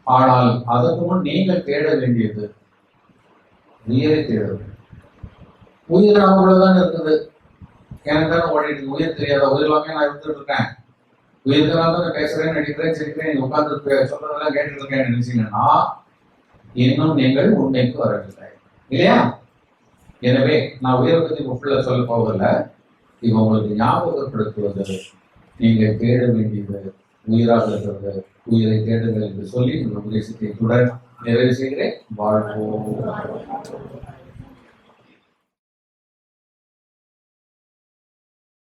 ஆனால் அதற்கு முன் நீங்கள் தேட வேண்டியது உயிரை தேடுவது. உயிர் நமக்குள்ளதான் இருக்குது. எனக்கு தானே ஓடிட்டு உயிர் தெரியாத உயிர் எல்லாமே நான் இருந்துட்டு இருக்கேன். உயிர்த்தனால நான் பேசுறேன், நடிக்கிறேன், சிரிக்கிறேன், உட்கார்ந்து சொல்றதெல்லாம் கேட்டுட்டு இருக்கேன் நினைச்சீங்கன்னா இன்னும் நீங்கள் உண்மைக்கு வரவில்லை இல்லையா? எனவே நான் உயிரை பத்தி ஃபுல்லா சொல்ல போகல. இது உங்களுக்கு ஞாபகப்படுத்துவது, நீங்க தேட வேண்டியது உயிராக இருக்கிறது, உயிரை தேடுங்கள் என்று சொல்லி இந்த உபதேசத்தை நிறைவு செய்கிறேன். வாழ்வோம்.